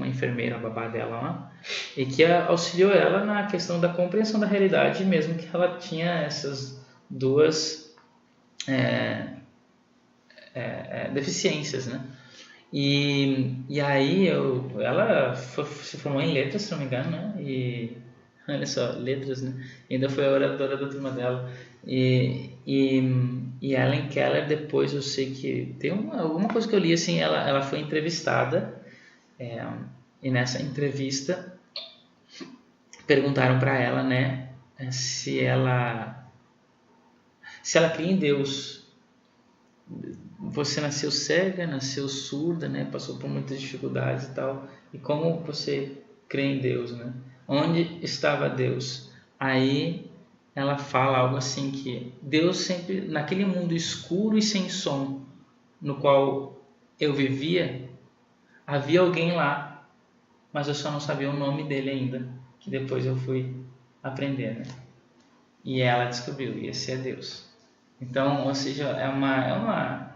enfermeira, a babá dela lá, e que auxiliou ela na questão da compreensão da realidade, mesmo que ela tinha essas duas deficiências, né? E aí ela se formou em letras, se não me engano, né? E olha só, letras, né? E ainda foi a oradora da turma dela. E Helen Keller, depois eu sei que tem alguma coisa que eu li assim, ela foi entrevistada, e nessa entrevista perguntaram para ela, né, se ela cria em Deus, você nasceu cega, nasceu surda, né? Passou por muitas dificuldades e tal. E como você crê em Deus, né? Onde estava Deus? Aí ela fala algo assim que Deus sempre, naquele mundo escuro e sem som, no qual eu vivia, havia alguém lá, mas eu só não sabia o nome dele ainda, que depois eu fui aprender, né? E ela descobriu, e esse é Deus. Então, ou seja, é uma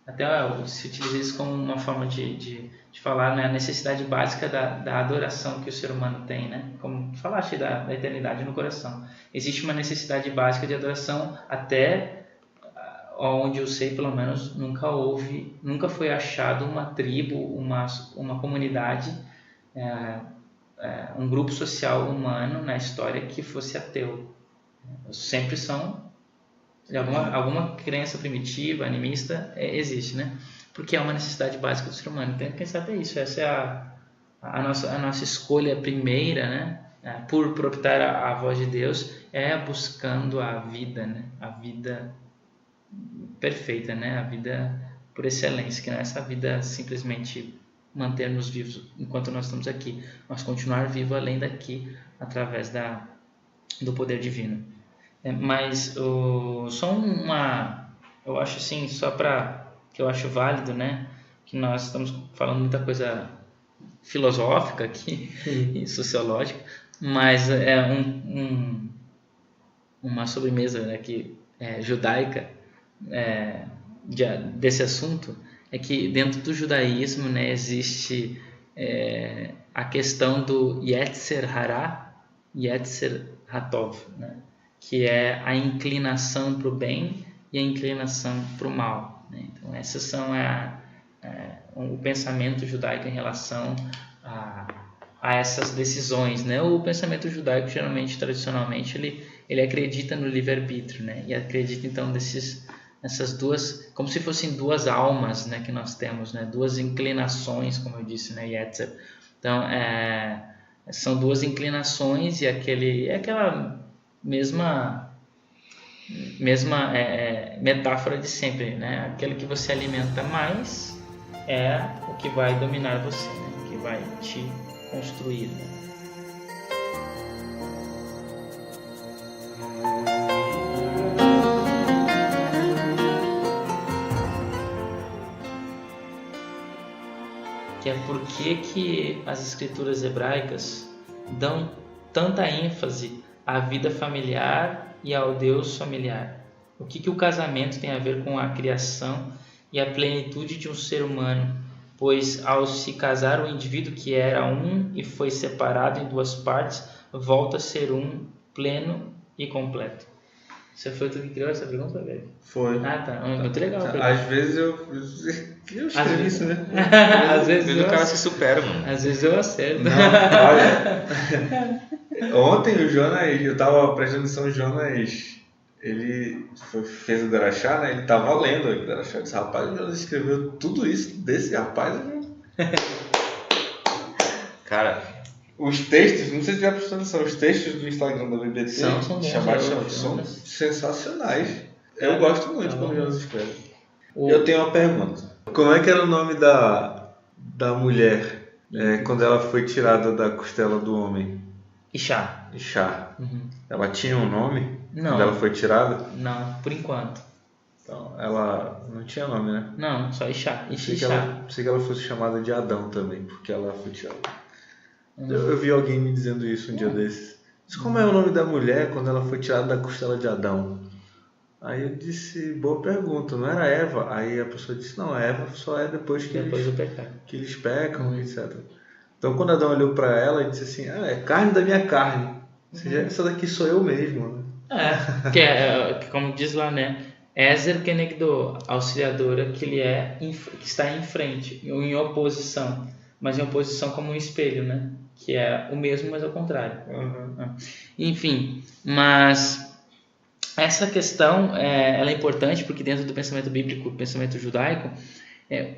até se utiliza isso como uma forma de falar, né, a necessidade básica da adoração que o ser humano tem, né? Como falaste da eternidade no coração. Existe uma necessidade básica de adoração, até onde eu sei, pelo menos, nunca foi achado uma tribo, uma comunidade, um grupo social humano na história que fosse ateu. Sempre são de alguma crença primitiva, animista, existe, né? Porque é uma necessidade básica do ser humano. Tem que pensar até isso. Essa é a nossa escolha primeira, né? Por optar a voz de Deus, é buscando a vida, né? A vida perfeita, né? A vida por excelência, que não é essa vida simplesmente manter-nos vivos enquanto nós estamos aqui, mas continuar vivo além daqui, através do poder divino. Mas eu acho assim, só para que eu acho válido, né, que nós estamos falando muita coisa filosófica aqui e sociológica, mas é uma sobremesa, né, que judaica desse assunto, é que dentro do judaísmo, né, existe a questão do Yetzer Hara, Yetzer Hatov, né, que é a inclinação para o bem e a inclinação para o mal, né? Então, essas são o pensamento judaico em relação a essas decisões, né? O pensamento judaico, geralmente, tradicionalmente, ele acredita no livre-arbítrio, né? E acredita, então, essas duas, como se fossem duas almas, né, que nós temos, né? Duas inclinações, como eu disse, né? Yetzer. Então, são duas inclinações e aquela mesma metáfora de sempre, né? Aquele que você alimenta mais é o que vai dominar você, né? Que vai te construir, né? Que é porque que as escrituras hebraicas dão tanta ênfase à vida familiar e ao Deus familiar. O que o casamento tem a ver com a criação e a plenitude de um ser humano? Pois ao se casar, o indivíduo que era um e foi separado em duas partes, volta a ser um pleno e completo. Você foi tu que criou essa pergunta, velho? Foi. Ah, tá. Muito legal. Às vezes eu escrevi isso, né? Às vezes o cara se supera, mano. Às vezes eu acerto. Não, olha. Ontem o Jonas, eu tava prestando atenção, o Jonas, ele fez o Darachá, né? Ele tava lendo o Darachá. Eu disse, rapaz, o Jonas escreveu tudo isso desse rapaz. Cara, os textos, não sei se já prestou atenção, os textos do Instagram da BBT são sensacionais. Eu gosto muito quando o Jonas escreve. O- Eu tenho uma pergunta. Como é que era o nome da mulher quando ela foi tirada da costela do homem? Ishá. Ishá. Uhum. Ela tinha um nome Não. quando ela foi tirada? Não, por enquanto. Então, ela não tinha nome, né? Não, só Ishá. Pensei Ishá. que ela fosse chamada de Adão também, porque ela foi tirada. Eu vi alguém me dizendo isso um dia desses. Mas como é o nome da mulher quando ela foi tirada da costela de Adão? Aí eu disse, boa pergunta, não era Eva? Aí a pessoa disse, não, Eva só é depois que Depois do pecado. eles pecam, etc. Então quando Adão olhou para ela e disse assim, é carne da minha carne. Ou seja, essa daqui sou eu mesmo. Né? Que como diz lá, né? Ezer Kenegdo, auxiliadora, que que está em frente, ou em oposição. Mas em oposição como um espelho, né? Que é o mesmo, mas ao contrário. Uhum. Enfim, mas essa questão ela é importante porque dentro do pensamento bíblico, do pensamento judaico,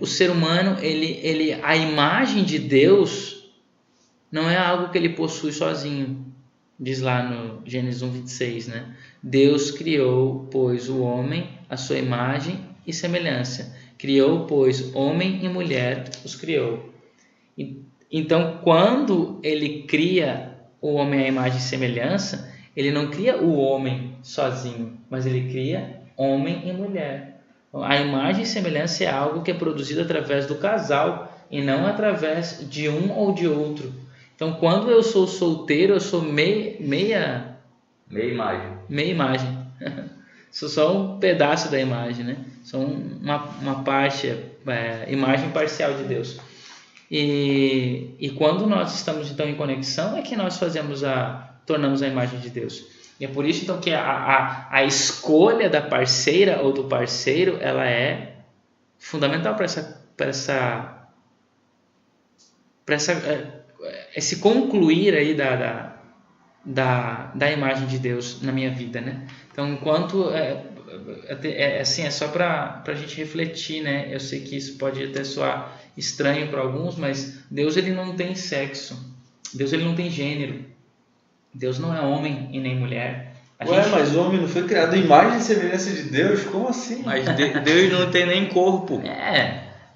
o ser humano, a imagem de Deus não é algo que ele possui sozinho. Diz lá no Gênesis 1:26, né? Deus criou, pois, o homem, a sua imagem, e semelhança. Criou, pois, homem e mulher os criou. Então, quando ele cria o homem à imagem e semelhança, ele não cria o homem sozinho, mas ele cria homem e mulher. A imagem e semelhança é algo que é produzido através do casal e não através de um ou de outro. Então, quando eu sou solteiro, eu sou meia imagem. Sou só um pedaço da imagem, né? Sou uma parte, imagem parcial de Deus. E quando nós estamos então em conexão é que nós tornamos a imagem de Deus. E é por isso então que a escolha da parceira ou do parceiro, ela é fundamental para esse concluir aí da imagem de Deus na minha vida, né? Então, enquanto assim, é só para a gente refletir, né? Eu sei que isso pode até soar estranho para alguns, mas Deus ele não tem sexo, Deus ele não tem gênero, Deus não é homem e nem mulher. Mas o homem não foi criado em imagem e semelhança de Deus? Como assim? Mas Deus não tem nem corpo.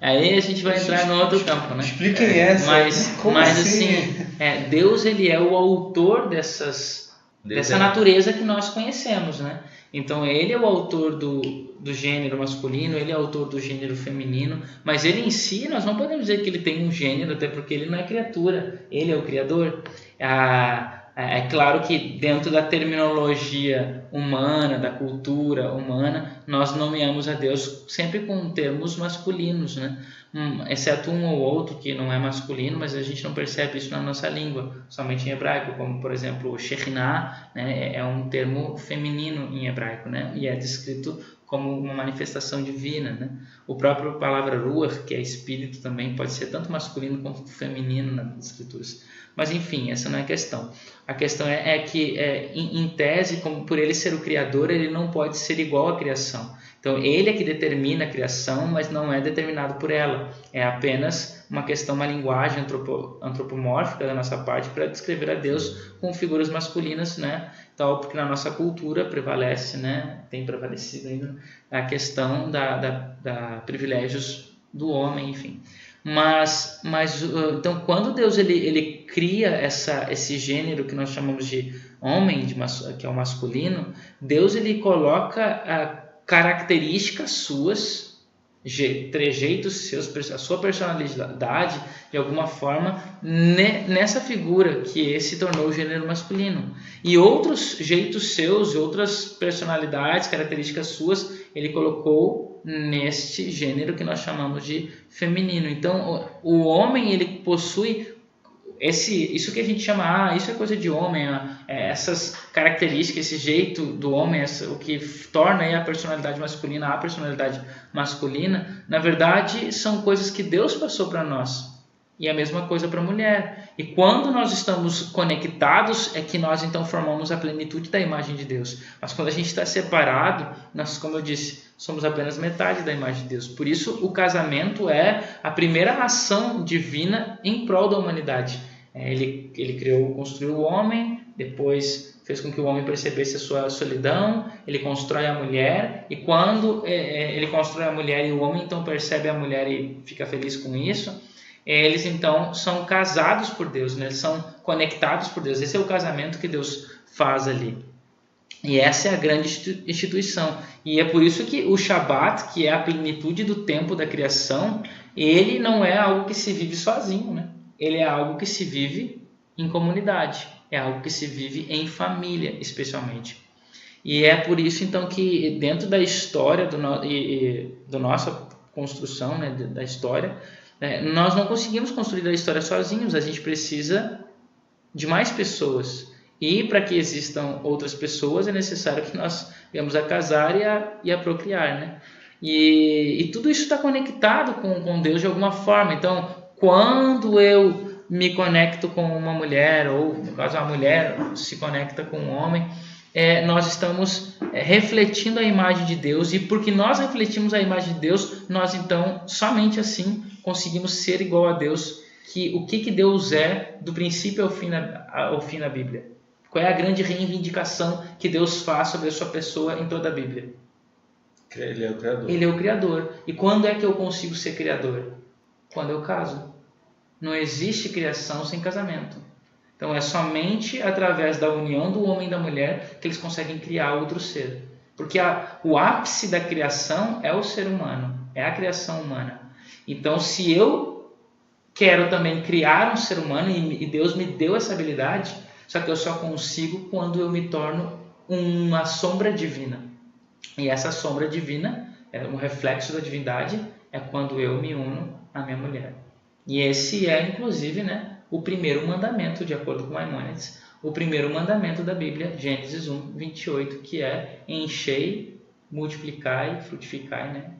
Aí a gente vai entrar no outro campo, né? Expliquem essa. Mas assim, Deus ele é o autor dessa natureza que nós conhecemos, né? Então ele é o autor do gênero masculino, ele é o autor do gênero feminino, mas ele em si, nós não podemos dizer que ele tem um gênero, até porque ele não é criatura, ele é o Criador. É claro que dentro da terminologia humana, da cultura humana, nós nomeamos a Deus sempre com termos masculinos, né? Exceto um ou outro que não é masculino, mas a gente não percebe isso na nossa língua, somente em hebraico, como por exemplo o Shekhinah, né? É um termo feminino em hebraico, né? E é descrito como uma manifestação divina, né? O próprio palavra Ruach, que é espírito, também pode ser tanto masculino quanto feminino nas escrituras. Mas enfim, essa não é a questão. A questão é que, em tese, como por ele ser o Criador, ele não pode ser igual à criação. Então, ele é que determina a criação, mas não é determinado por ela. É apenas uma questão, uma linguagem antropomórfica da nossa parte para descrever a Deus com figuras masculinas, né? Então, porque na nossa cultura prevalece, né? Tem prevalecido ainda a questão da privilégios do homem, enfim. Mas então, quando Deus ele cria esse gênero que nós chamamos de homem, que é o masculino, Deus ele coloca características suas, trejeitos seus, a sua personalidade, de alguma forma, nessa figura que se tornou o gênero masculino. E outros jeitos seus, outras personalidades, características suas, ele colocou neste gênero que nós chamamos de feminino. Então, o homem ele possui isso que a gente chama, isso é coisa de homem, essas características, esse jeito do homem, o que torna aí a personalidade masculina, na verdade são coisas que Deus passou para nós. E a mesma coisa para a mulher. E quando nós estamos conectados é que nós então formamos a plenitude da imagem de Deus. Mas quando a gente está separado, nós, como eu disse, somos apenas metade da imagem de Deus. Por isso o casamento é a primeira ação divina em prol da humanidade. Ele construiu o homem, depois fez com que o homem percebesse a sua solidão, ele constrói a mulher, e quando ele constrói a mulher e o homem então percebe a mulher e fica feliz com isso, eles então são casados por Deus, né? Eles são conectados por Deus. Esse é o casamento que Deus faz ali. E essa é a grande instituição. E é por isso que o Shabat, que é a plenitude do tempo da criação, ele não é algo que se vive sozinho, né? Ele é algo que se vive em comunidade. É algo que se vive em família, especialmente. E é por isso, então, que dentro da história da nossa construção, né, da história, nós não conseguimos construir a história sozinhos. A gente precisa de mais pessoas. E para que existam outras pessoas, é necessário que nós venhamos a casar e a procriar, né? E tudo isso está conectado com Deus de alguma forma. Então, quando eu me conecto com uma mulher, ou no caso a mulher se conecta com um homem, nós estamos refletindo a imagem de Deus, e porque nós refletimos a imagem de Deus, nós então, somente assim, conseguimos ser igual a Deus. O que Deus é do princípio ao fim na Bíblia? Qual é a grande reivindicação que Deus faz sobre a sua pessoa em toda a Bíblia? Ele é o Criador. Ele é o Criador. E quando é que eu consigo ser Criador? Quando eu caso. Não existe criação sem casamento. Então é somente através da união do homem e da mulher que eles conseguem criar outro ser. Porque o ápice da criação é o ser humano, é a criação humana. Então se eu quero também criar um ser humano, e Deus me deu essa habilidade, só que eu só consigo quando eu me torno uma sombra divina. E essa sombra divina, é um reflexo da divindade, é quando eu me uno à minha mulher. E esse é, inclusive, né, o primeiro mandamento, de acordo com Maimônides, o primeiro mandamento da Bíblia, Gênesis 1, 28, que é enchei, multiplicai, frutificai, né,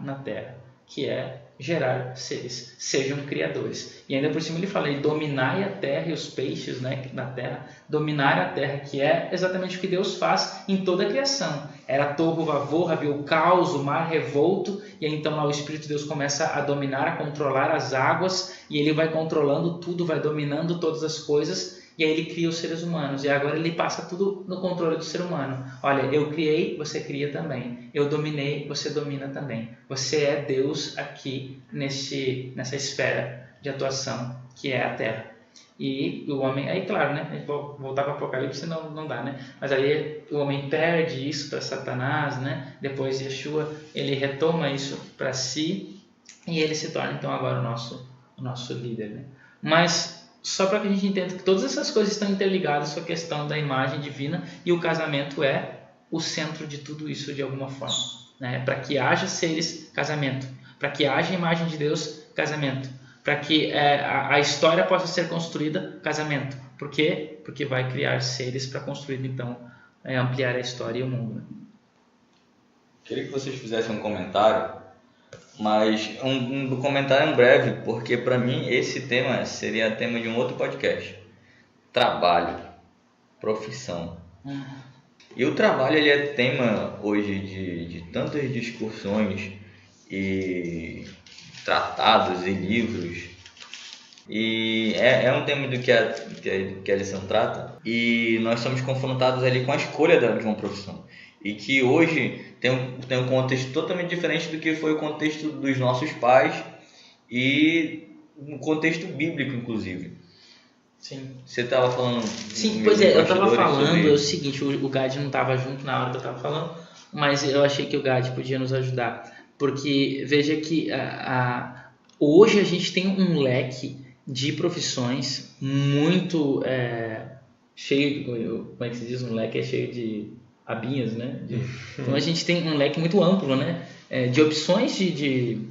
na terra, que é gerar seres, sejam criadores. E ainda por cima ele fala, dominai a terra e os peixes, né, na terra, dominar a terra, que é exatamente o que Deus faz em toda a criação. Era tohu vavohu, havia o caos, o mar revolto, e aí então lá o Espírito de Deus começa a dominar, a controlar as águas, e ele vai controlando tudo, vai dominando todas as coisas, e aí ele cria os seres humanos, e agora ele passa tudo no controle do ser humano. Olha, eu criei, você cria também. Eu dominei, você domina também. Você é Deus aqui nessa esfera de atuação que é a Terra. E o homem, aí claro, né? A gente vai voltar para o Apocalipse, não dá, né? Mas aí o homem perde isso para Satanás, né? Depois Yeshua, ele retoma isso para si e ele se torna então agora o nosso líder, né? Mas só para que a gente entenda que todas essas coisas estão interligadas com a questão da imagem divina, e o casamento é o centro de tudo isso de alguma forma, né? Para que haja seres, casamento. Para que haja imagem de Deus, casamento. Para que a história possa ser construída, casamento. Por quê? Porque vai criar seres para construir, então, ampliar a história e o mundo, né? Queria que vocês fizessem um comentário, mas um comentário breve, porque para mim esse tema seria tema de um outro podcast. Trabalho, profissão. E o trabalho ele é tema hoje de tantas discussões e tratados e livros. E é um tema do que a lição trata, e nós somos confrontados ali com a escolha de uma profissão. E que hoje tem um contexto totalmente diferente do que foi o contexto dos nossos pais e um contexto bíblico, inclusive. Sim. Você estava falando... Sim, pois é, eu estava falando o seguinte, o Gad não estava junto na hora que eu estava falando, mas eu achei que o Gad podia nos ajudar. Porque veja que hoje a gente tem um leque de profissões muito cheio, como é que se diz? Um leque cheio de abinhas, né? Então a gente tem um leque muito amplo, né? De opções de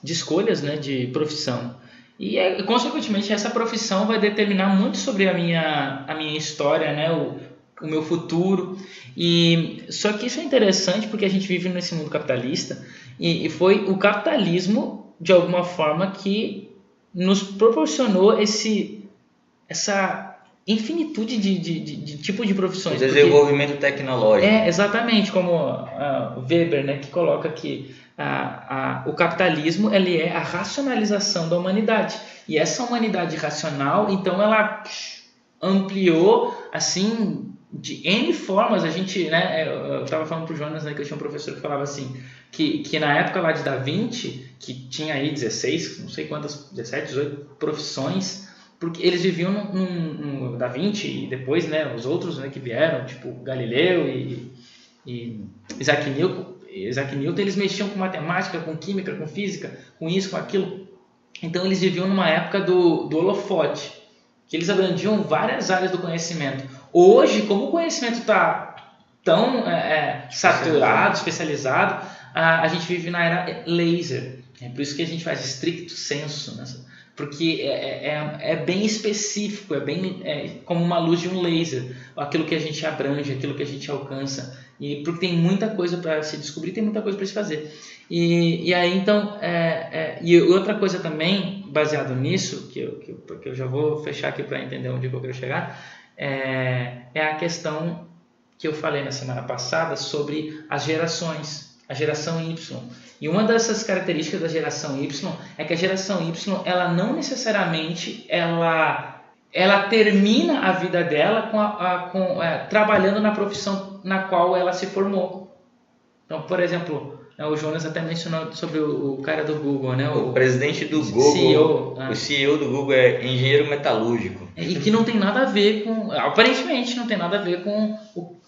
escolhas, né? De profissão. E consequentemente essa profissão vai determinar muito sobre a minha história, né? O meu futuro. E só que isso é interessante porque a gente vive nesse mundo capitalista, e foi o capitalismo de alguma forma que nos proporcionou essa infinitude de tipo de profissões. O desenvolvimento tecnológico. Exatamente, como Weber, né, que coloca que o capitalismo ele é a racionalização da humanidade. E essa humanidade racional, então, ela ampliou assim de N formas. A gente, né, eu estava falando para o Jonas, né, que eu tinha um professor que falava assim, que na época lá de Da Vinci, que tinha aí 16, não sei quantas, 17, 18 profissões, porque eles viviam no Da Vinci e depois, né, os outros, né, que vieram, tipo Galileu e Isaac Newton, eles mexiam com matemática, com química, com física, com isso, com aquilo. Então eles viviam numa época do holofote, que eles abrangiam várias áreas do conhecimento. Hoje, como o conhecimento está tão saturado, especializado, a gente vive na era laser. É por isso que a gente faz estricto sensu, né? Porque é bem específico, é bem como uma luz de um laser, aquilo que a gente abrange, aquilo que a gente alcança. E porque tem muita coisa para se descobrir, tem muita coisa para se fazer. E aí então, e outra coisa também, baseado nisso, que eu já vou fechar aqui para entender onde eu quero chegar, é a questão que eu falei na semana passada sobre as gerações, a geração Y. E uma dessas características da geração Y é que a geração Y, ela não necessariamente ela termina a vida dela trabalhando na profissão na qual ela se formou. Então, por exemplo, o Jonas até mencionou sobre o cara do Google, né? O presidente do Google, CEO, o CEO do Google é engenheiro metalúrgico. E que não tem nada a ver com, aparentemente não tem nada a ver com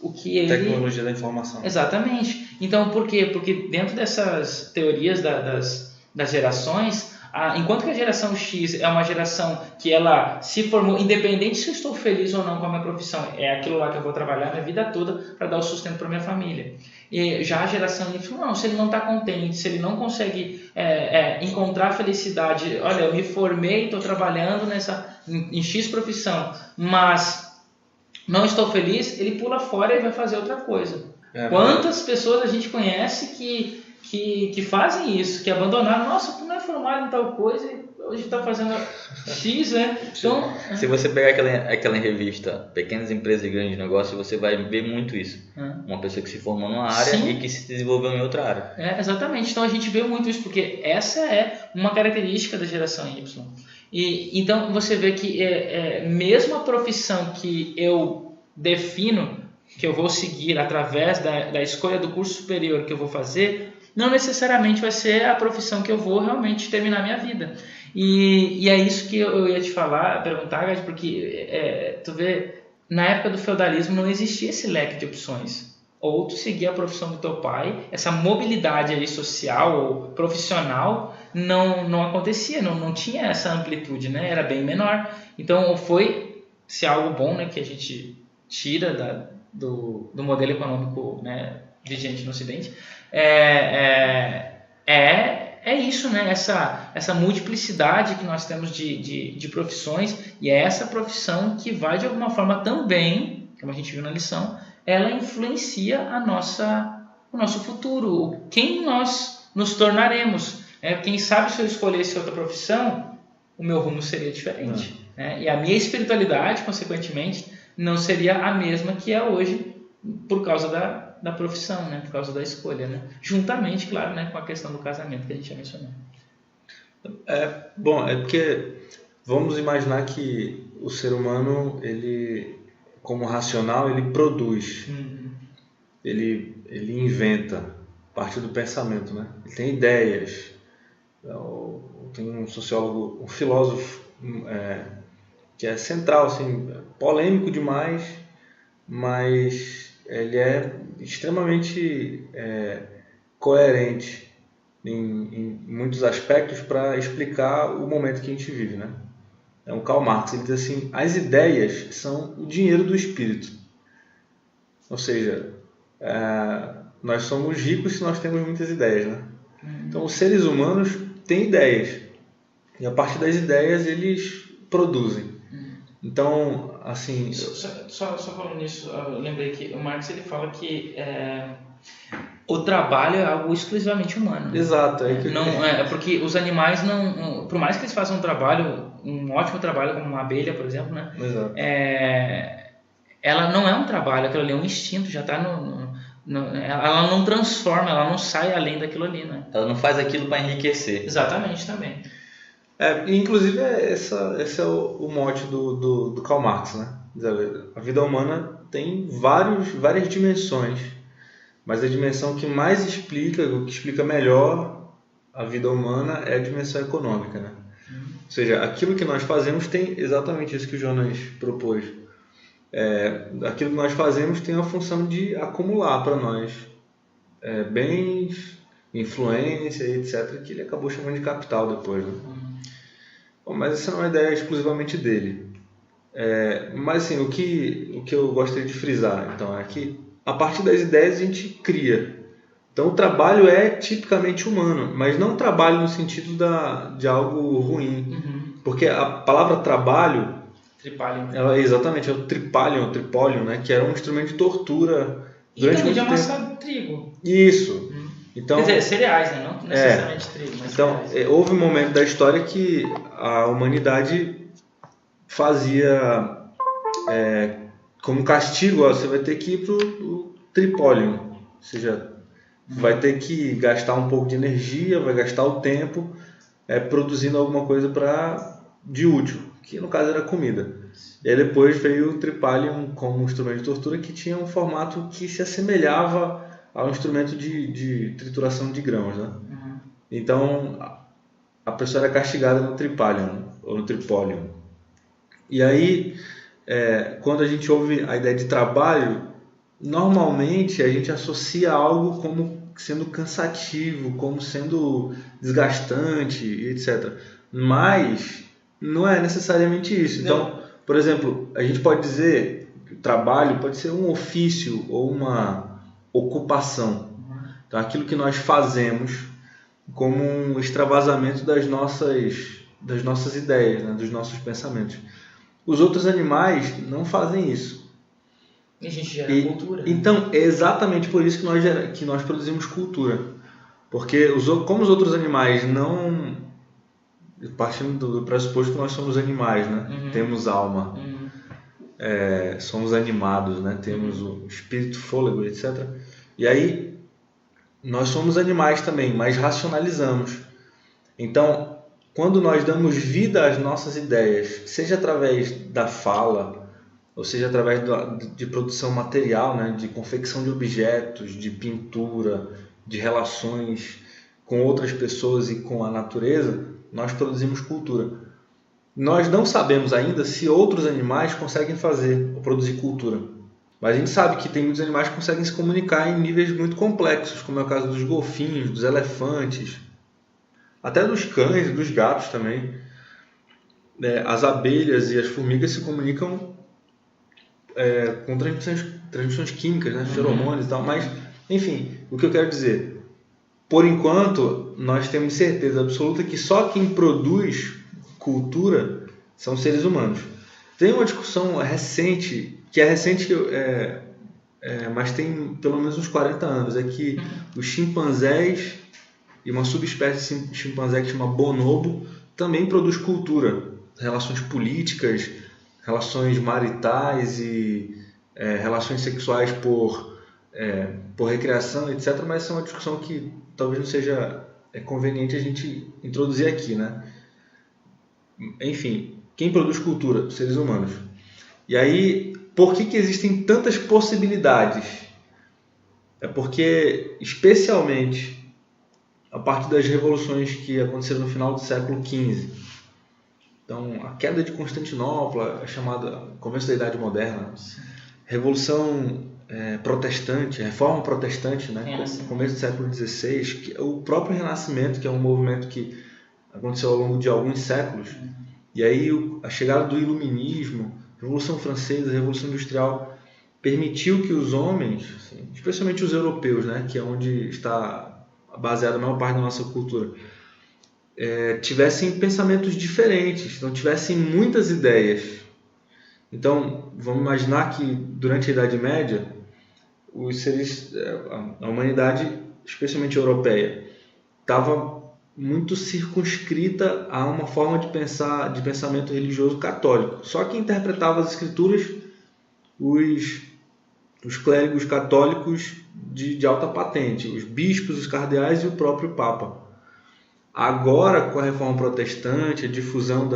o que ele... Tecnologia da informação. Exatamente. Então, por quê? Porque dentro dessas teorias das gerações, enquanto que a geração X é uma geração que ela se formou, independente se eu estou feliz ou não com a minha profissão, é aquilo lá que eu vou trabalhar a minha vida toda para dar o sustento para minha família. E já a geração Y, não, se ele não está contente, se ele não consegue encontrar felicidade, olha, eu me formei, estou trabalhando em X profissão, mas não estou feliz, ele pula fora e vai fazer outra coisa. Quantas pessoas a gente conhece que fazem isso, que abandonaram, nossa, tu não é formado em tal coisa e hoje está fazendo X, né? Então, se você pegar aquela revista Pequenas Empresas e Grandes Negócios, você vai ver muito isso. Uma pessoa que se formou numa área e que se desenvolveu em outra área. Exatamente. Então a gente vê muito isso, porque essa é uma característica da geração Y. E então você vê que mesmo a profissão que eu defino, que eu vou seguir através da escolha do curso superior que eu vou fazer, não necessariamente vai ser a profissão que eu vou realmente terminar minha vida. E é isso que eu ia te perguntar, Gad, porque tu vê, na época do feudalismo não existia esse leque de opções. Ou tu seguia a profissão do teu pai, essa mobilidade aí social ou profissional não acontecia, não tinha essa amplitude, né? Era bem menor. Então se algo bom, né, que a gente tira do modelo econômico, né, vigente no Ocidente, é isso, né? Essa multiplicidade que nós temos de profissões, e é essa profissão que vai de alguma forma também, como a gente viu na lição, ela influencia o nosso futuro, quem nós nos tornaremos. Quem sabe se eu escolhesse outra profissão, o meu rumo seria diferente. E a minha espiritualidade, consequentemente, não seria a mesma que é hoje por causa da profissão, né? Por causa da escolha, né? Juntamente, claro, né, com a questão do casamento que a gente já mencionou. É porque vamos imaginar que o ser humano, ele, como racional, ele produz, ele inventa a partir do pensamento, né? Ele tem ideias. Tem um sociólogo, um filósofo que é central, assim, polêmico demais, mas ele é extremamente coerente em muitos aspectos para explicar o momento que a gente vive, né? É um Karl Marx, ele diz assim: as ideias são o dinheiro do espírito. Ou seja, nós somos ricos se nós temos muitas ideias, né? Então, os seres humanos têm ideias e a partir das ideias eles produzem. Então, assim... Só falando nisso, eu lembrei que o Marx ele fala que o trabalho é algo exclusivamente humano. Né? Exato. Porque os animais não... Por mais que eles façam um ótimo trabalho, como uma abelha, por exemplo, né? Exato. Ela não é um trabalho, aquilo ali é um instinto, já está ela não transforma, ela não sai além daquilo ali, né? Ela não faz aquilo para enriquecer. Exatamente, também. Inclusive, esse é o mote do Karl Marx, né? A vida humana tem várias dimensões, mas a dimensão que mais explica, o que explica melhor a vida humana é a dimensão econômica, né? Ou seja, aquilo que nós fazemos tem exatamente isso que o Jonas propôs. Aquilo que nós fazemos tem a função de acumular para nós bens, influência, etc., que ele acabou chamando de capital depois, né? Bom, mas essa não é uma ideia exclusivamente dele. Mas assim, o que eu gostaria de frisar então, é que a partir das ideias a gente cria. Então o trabalho é tipicamente humano, mas não trabalho no sentido de algo ruim. Porque a palavra trabalho... Tripalium. Exatamente, é o tripalium, né? Que era um instrumento de tortura durante muito tempo. E também de amassar trigo. Isso. Então, quer dizer, cereais, né? Não necessariamente trigo, mas então, houve um momento da história que a humanidade fazia como castigo, você vai ter que ir para o tripalium. Ou seja, vai ter que gastar um pouco de energia, vai gastar o tempo produzindo alguma coisa de útil, que no caso era comida. E aí depois veio o tripalium como instrumento de tortura, que tinha um formato que se assemelhava ao instrumento de trituração de grãos, né? Então a pessoa era castigada no tripalium ou no tripólium. E aí, quando a gente ouve a ideia de trabalho, normalmente a gente associa algo como sendo cansativo, como sendo desgastante, etc. Mas não é necessariamente isso. Então, por exemplo, a gente pode dizer que o trabalho pode ser um ofício ou uma ocupação. Então, aquilo que nós fazemos como um extravasamento das nossas ideias, né? Dos nossos pensamentos. Os outros animais não fazem isso. E a gente gera cultura. Então, é exatamente por isso que nós produzimos cultura. Porque como os outros animais não... Partindo do pressuposto que nós somos animais, né? Temos alma. Somos animados, né? Temos o espírito, fôlego, etc. E aí, nós somos animais também, mas racionalizamos. Então, quando nós damos vida às nossas ideias, seja através da fala, ou seja através de produção material, né? De confecção de objetos, de pintura, de relações com outras pessoas e com a natureza, nós produzimos cultura. Nós não sabemos ainda se outros animais conseguem fazer ou produzir cultura. Mas a gente sabe que tem muitos animais que conseguem se comunicar em níveis muito complexos, como é o caso dos golfinhos, dos elefantes, até dos cães e dos gatos também. As abelhas e as formigas se comunicam com transmissões químicas, né? Feromônios e tal. Mas, enfim, o que eu quero dizer... Por enquanto, nós temos certeza absoluta que só quem produz cultura são seres humanos. Tem uma discussão recente, mas tem pelo menos uns 40 anos, é que os chimpanzés e uma subespécie de chimpanzé que chama bonobo também produz cultura, relações políticas, relações maritais e relações sexuais por recreação, etc. Mas essa é uma discussão que talvez não seja conveniente a gente introduzir aqui, né? Enfim, quem produz cultura? Os seres humanos. E aí, por que existem tantas possibilidades? É porque, especialmente a partir das revoluções que aconteceram no final do século XV, então a queda de Constantinopla, a chamada começo da Idade Moderna, Revolução protestante, Reforma Protestante, né? Começo do século XVI, o próprio Renascimento, que é um movimento que aconteceu ao longo de alguns séculos, e aí a chegada do Iluminismo, Revolução Francesa, Revolução Industrial, permitiu que os homens, assim, especialmente os europeus, né? Que é onde está baseada a maior parte da nossa cultura, tivessem pensamentos diferentes, não tivessem muitas ideias. Então, vamos imaginar que durante a Idade Média, a humanidade, especialmente europeia, estava muito circunscrita a uma forma de pensamento religioso católico. Só que interpretava as escrituras os clérigos católicos de alta patente, os bispos, os cardeais e o próprio Papa. Agora, com a Reforma Protestante, a difusão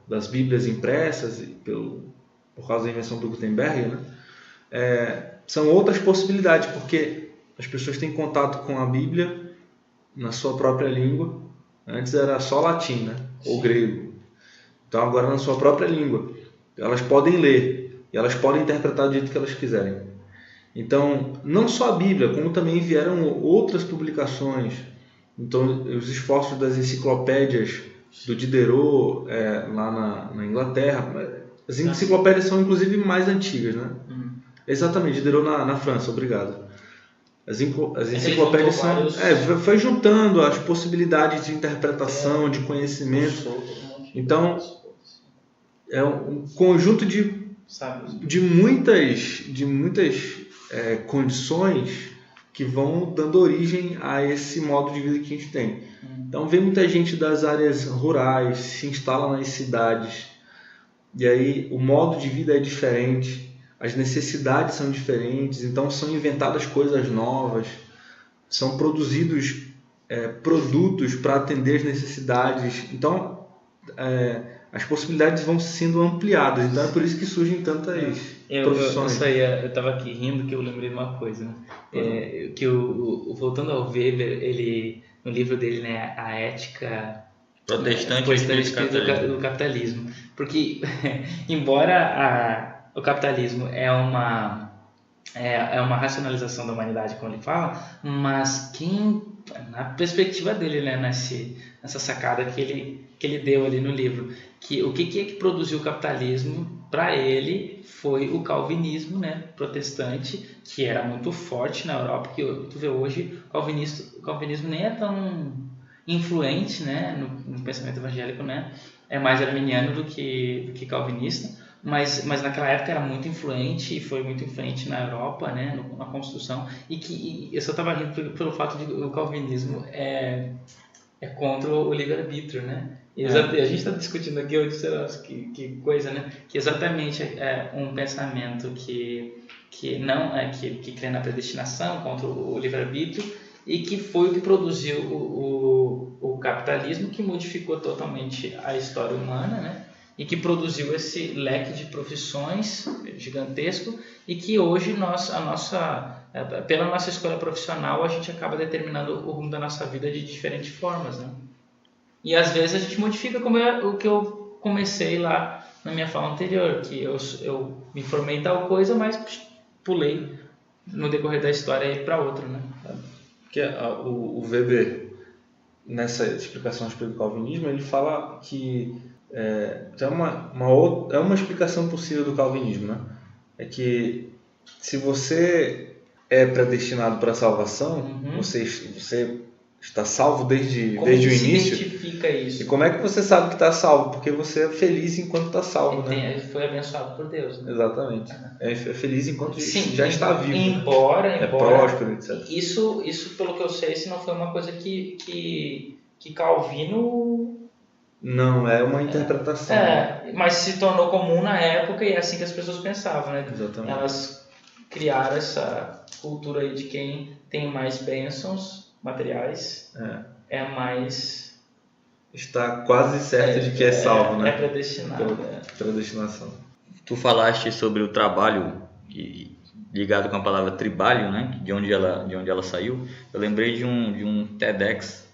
das Bíblias impressas por causa da invenção do Gutenberg, né? São outras possibilidades, porque as pessoas têm contato com a Bíblia na sua própria língua. Antes era só latim, né? Ou grego. Então agora na sua própria língua. Elas podem ler e elas podem interpretar do jeito que elas quiserem. Então, não só a Bíblia, como também vieram outras publicações. Então, os esforços das enciclopédias do Diderot lá na Inglaterra. As enciclopédias são inclusive mais antigas, né? Exatamente, Diderot na França, obrigado. As enciclopédias são... foi juntando as possibilidades de interpretação, de conhecimento. Então, é um conjunto de muitas condições que vão dando origem a esse modo de vida que a gente tem. Então, vem muita gente das áreas rurais, se instala nas cidades, e aí o modo de vida é diferente, as necessidades são diferentes, então são inventadas coisas novas, são produzidos produtos para atender as necessidades. Então, as possibilidades vão sendo ampliadas, então é por isso que surgem tantas profissões. Eu estava aqui rindo que eu lembrei de uma coisa, né? Voltando ao Weber, ele, no livro dele, né, A Ética Protestante do capitalismo. Porque, embora o capitalismo é uma racionalização da humanidade, como ele fala, mas na perspectiva dele, né, nessa sacada que ele deu ali no livro, que o que é que produziu o capitalismo para ele foi o calvinismo, né, protestante, que era muito forte na Europa, que tu vê hoje o calvinismo nem é tão influente, né, no pensamento evangélico, né, é mais arminiano do que calvinista, mas naquela época era muito influente e foi muito influente na Europa, né, na construção, e eu só estava rindo pelo fato de o calvinismo é contra o livre-arbítrio, né? A gente está discutindo aqui hoje, sei lá, que coisa, né? Que exatamente é um pensamento que crê na predestinação, contra o livre-arbítrio, e que foi o que produziu o capitalismo, que modificou totalmente a história humana, né? E que produziu esse leque de profissões gigantesco, e que hoje pela nossa escolha profissional, a gente acaba determinando o rumo da nossa vida de diferentes formas, né? E às vezes a gente modifica, como o que eu comecei lá na minha fala anterior, que eu me formei em tal coisa, mas pulei no decorrer da história para outra, né? Que o Weber, nessa explicação do calvinismo, ele fala que é uma explicação possível do calvinismo, né? É que se você é predestinado para a salvação, você está salvo desde o início. Como se identifica isso? E como é que você sabe que está salvo? Porque você é feliz enquanto está salvo, né? Foi abençoado por Deus, né? Exatamente. É feliz enquanto já está vivo. Embora é próspero, etc. Isso, pelo que eu sei, se não foi uma coisa que Calvino... Não, é uma interpretação. Mas se tornou comum na época, e é assim que as pessoas pensavam, né? Exatamente. Elas criaram essa cultura aí de quem tem mais bênçãos materiais, é mais... Está quase certo de que é salvo, né? É predestinado. Predestinação. Tu falaste sobre o trabalho ligado com a palavra tribalho, né? De onde ela saiu. Eu lembrei de um TEDx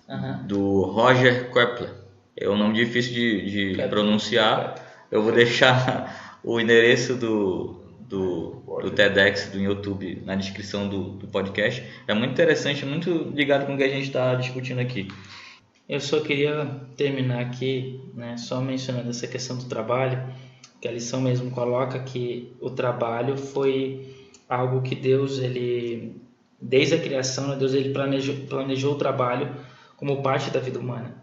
do Roger Kepler. É um nome difícil de pronunciar. Eu vou deixar o endereço do TEDx do YouTube na descrição do podcast. É muito interessante, muito ligado com o que a gente está discutindo aqui. Eu só queria terminar aqui, né, só mencionando essa questão do trabalho, que a lição mesmo coloca que o trabalho foi algo que Deus, desde a criação, né, Deus ele planejou o trabalho como parte da vida humana.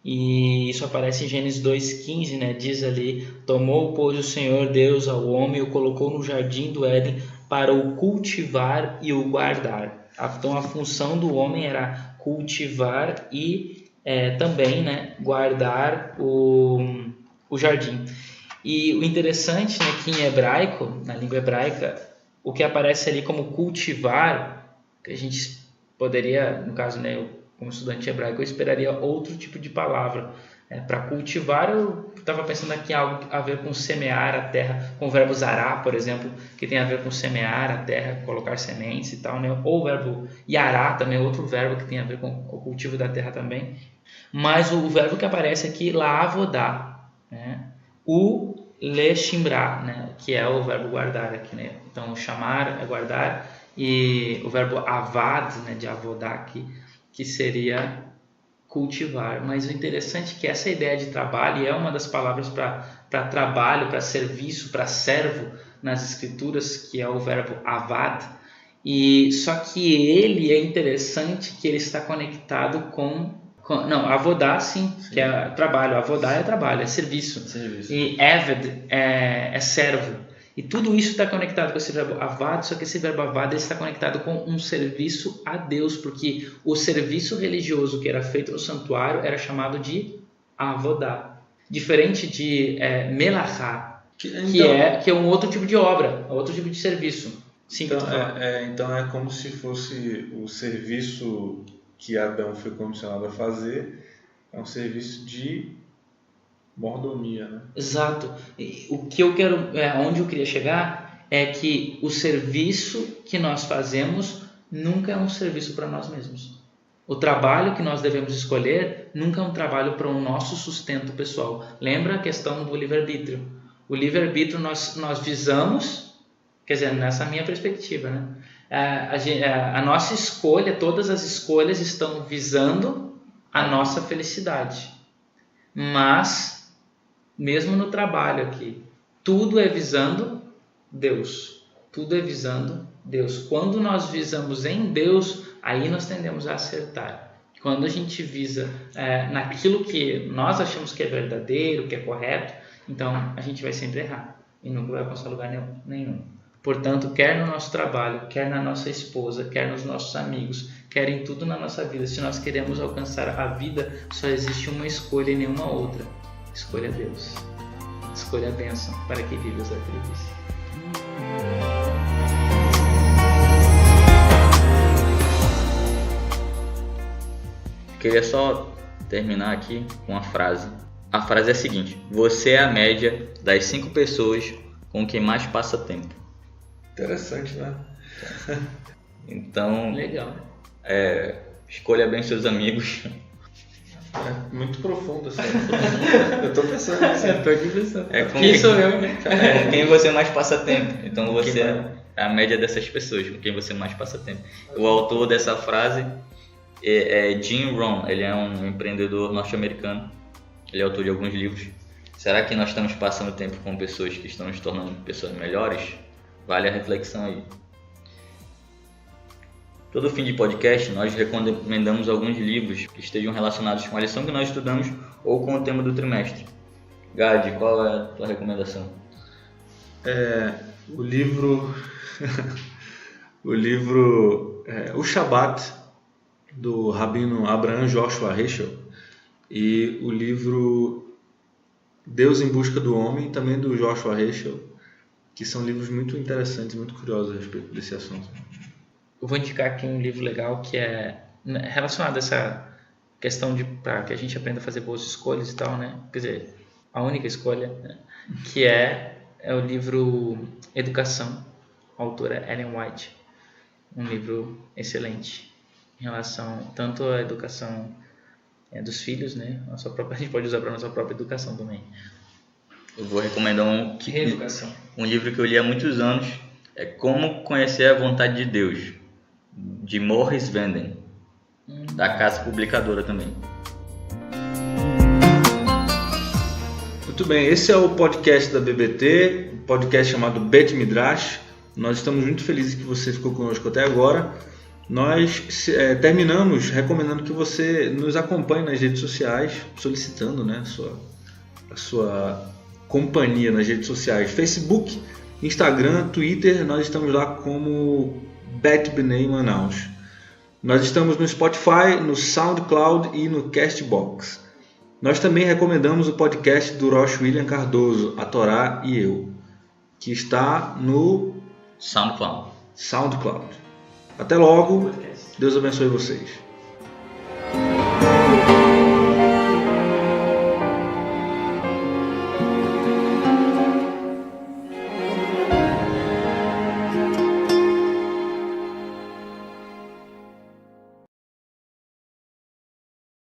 E isso aparece em Gênesis 2,15, né? Diz ali: tomou, pois, o Senhor Deus ao homem e o colocou no jardim do Éden para o cultivar e o guardar. Então a função do homem era cultivar e também, né, guardar o jardim. E o interessante, né, que em hebraico, na língua hebraica, o que aparece ali como cultivar, que a gente poderia, no caso, né, como estudante hebraico, eu esperaria outro tipo de palavra. Para cultivar, eu estava pensando aqui em algo a ver com semear a terra, com o verbo zará, por exemplo, que tem a ver com semear a terra, colocar sementes e tal, né? Ou o verbo yará também, outro verbo que tem a ver com o cultivo da terra também. Mas o verbo que aparece aqui, la'avodá, né? O leshimra, né? Que é o verbo guardar aqui, né? Então, chamar é guardar, e o verbo avad, né? De avodá aqui, que seria cultivar. Mas o interessante é que essa ideia de trabalho é uma das palavras para trabalho, para serviço, para servo nas escrituras, que é o verbo avad. E só que ele é interessante que ele está conectado não, avodá sim, que é trabalho. Avodá é trabalho, é serviço. E eved é servo. E tudo isso está conectado com esse verbo avad, só que esse verbo avad está conectado com um serviço a Deus, porque o serviço religioso que era feito no santuário era chamado de avodá. Diferente de melachá, que é um outro tipo de obra, outro tipo de serviço. Sim, então é como se fosse o serviço que Adão foi condicionado a fazer, é um serviço de Mordomia, né? Exato. E o que eu quero, onde eu queria chegar é que o serviço que nós fazemos nunca é um serviço para nós mesmos. O trabalho que nós devemos escolher nunca é um trabalho para o nosso sustento pessoal. Lembra a questão do livre-arbítrio? O livre-arbítrio nós visamos, quer dizer, nessa minha perspectiva, né? A nossa escolha, todas as escolhas estão visando a nossa felicidade. Mas, mesmo no trabalho aqui, tudo é visando Deus. Tudo é visando Deus. Quando nós visamos em Deus, aí nós tendemos a acertar. Quando a gente visa naquilo que nós achamos que é verdadeiro, que é correto, então a gente vai sempre errar e nunca vai alcançar lugar nenhum. Portanto, quer no nosso trabalho, quer na nossa esposa, quer nos nossos amigos, quer em tudo na nossa vida, se nós queremos alcançar a vida, só existe uma escolha e nenhuma outra. Escolha Deus. Escolha a bênção para que vivas a felicidade. Queria só terminar aqui com uma frase. A frase é a seguinte: você é a média das 5 pessoas com quem mais passa tempo. Interessante, né? Então, legal. Escolha bem seus amigos. É muito profundo assim. Eu tô pensando assim. Eu tô aqui pensando. Quem sou eu, né? Com quem você mais passa tempo. Então você é a média dessas pessoas com quem você mais passa tempo. O autor dessa frase é Jim Rohn. Ele é um empreendedor norte-americano. Ele é autor de alguns livros. Será que nós estamos passando tempo com pessoas que estão nos tornando pessoas melhores? Vale a reflexão aí. Todo fim de podcast, nós recomendamos alguns livros que estejam relacionados com a lição que nós estudamos ou com o tema do trimestre. Gad, qual é a tua recomendação? O livro O Shabat, do Rabino Abraham Joshua Heschel, e o livro Deus em Busca do Homem, também do Joshua Heschel, que são livros muito interessantes, muito curiosos a respeito desse assunto. Eu vou indicar aqui um livro legal que é relacionado a essa questão para que a gente aprenda a fazer boas escolhas e tal, né? Quer dizer, a única escolha, né? Que é o livro Educação. A autora é Ellen White. Um livro excelente em relação tanto à educação dos filhos, né? A gente pode usar para a nossa própria educação também. Eu vou recomendar Reeducação. Um livro que eu li há muitos anos. É Como Conhecer a Vontade de Deus, de Morris Vanden, da Casa Publicadora também. Muito bem, esse é o podcast da BBT, um podcast chamado Bet Midrash. Nós estamos muito felizes que você ficou conosco até agora. Nós terminamos recomendando que você nos acompanhe nas redes sociais, solicitando, né, a sua companhia nas redes sociais, Facebook, Instagram, Twitter. Nós estamos lá como Bet Bnei Manaus. Nós estamos no Spotify, no SoundCloud e no Castbox. Nós também recomendamos o podcast do Rosh William Cardoso, A Torá e Eu, que está no SoundCloud. Até logo. Deus abençoe vocês.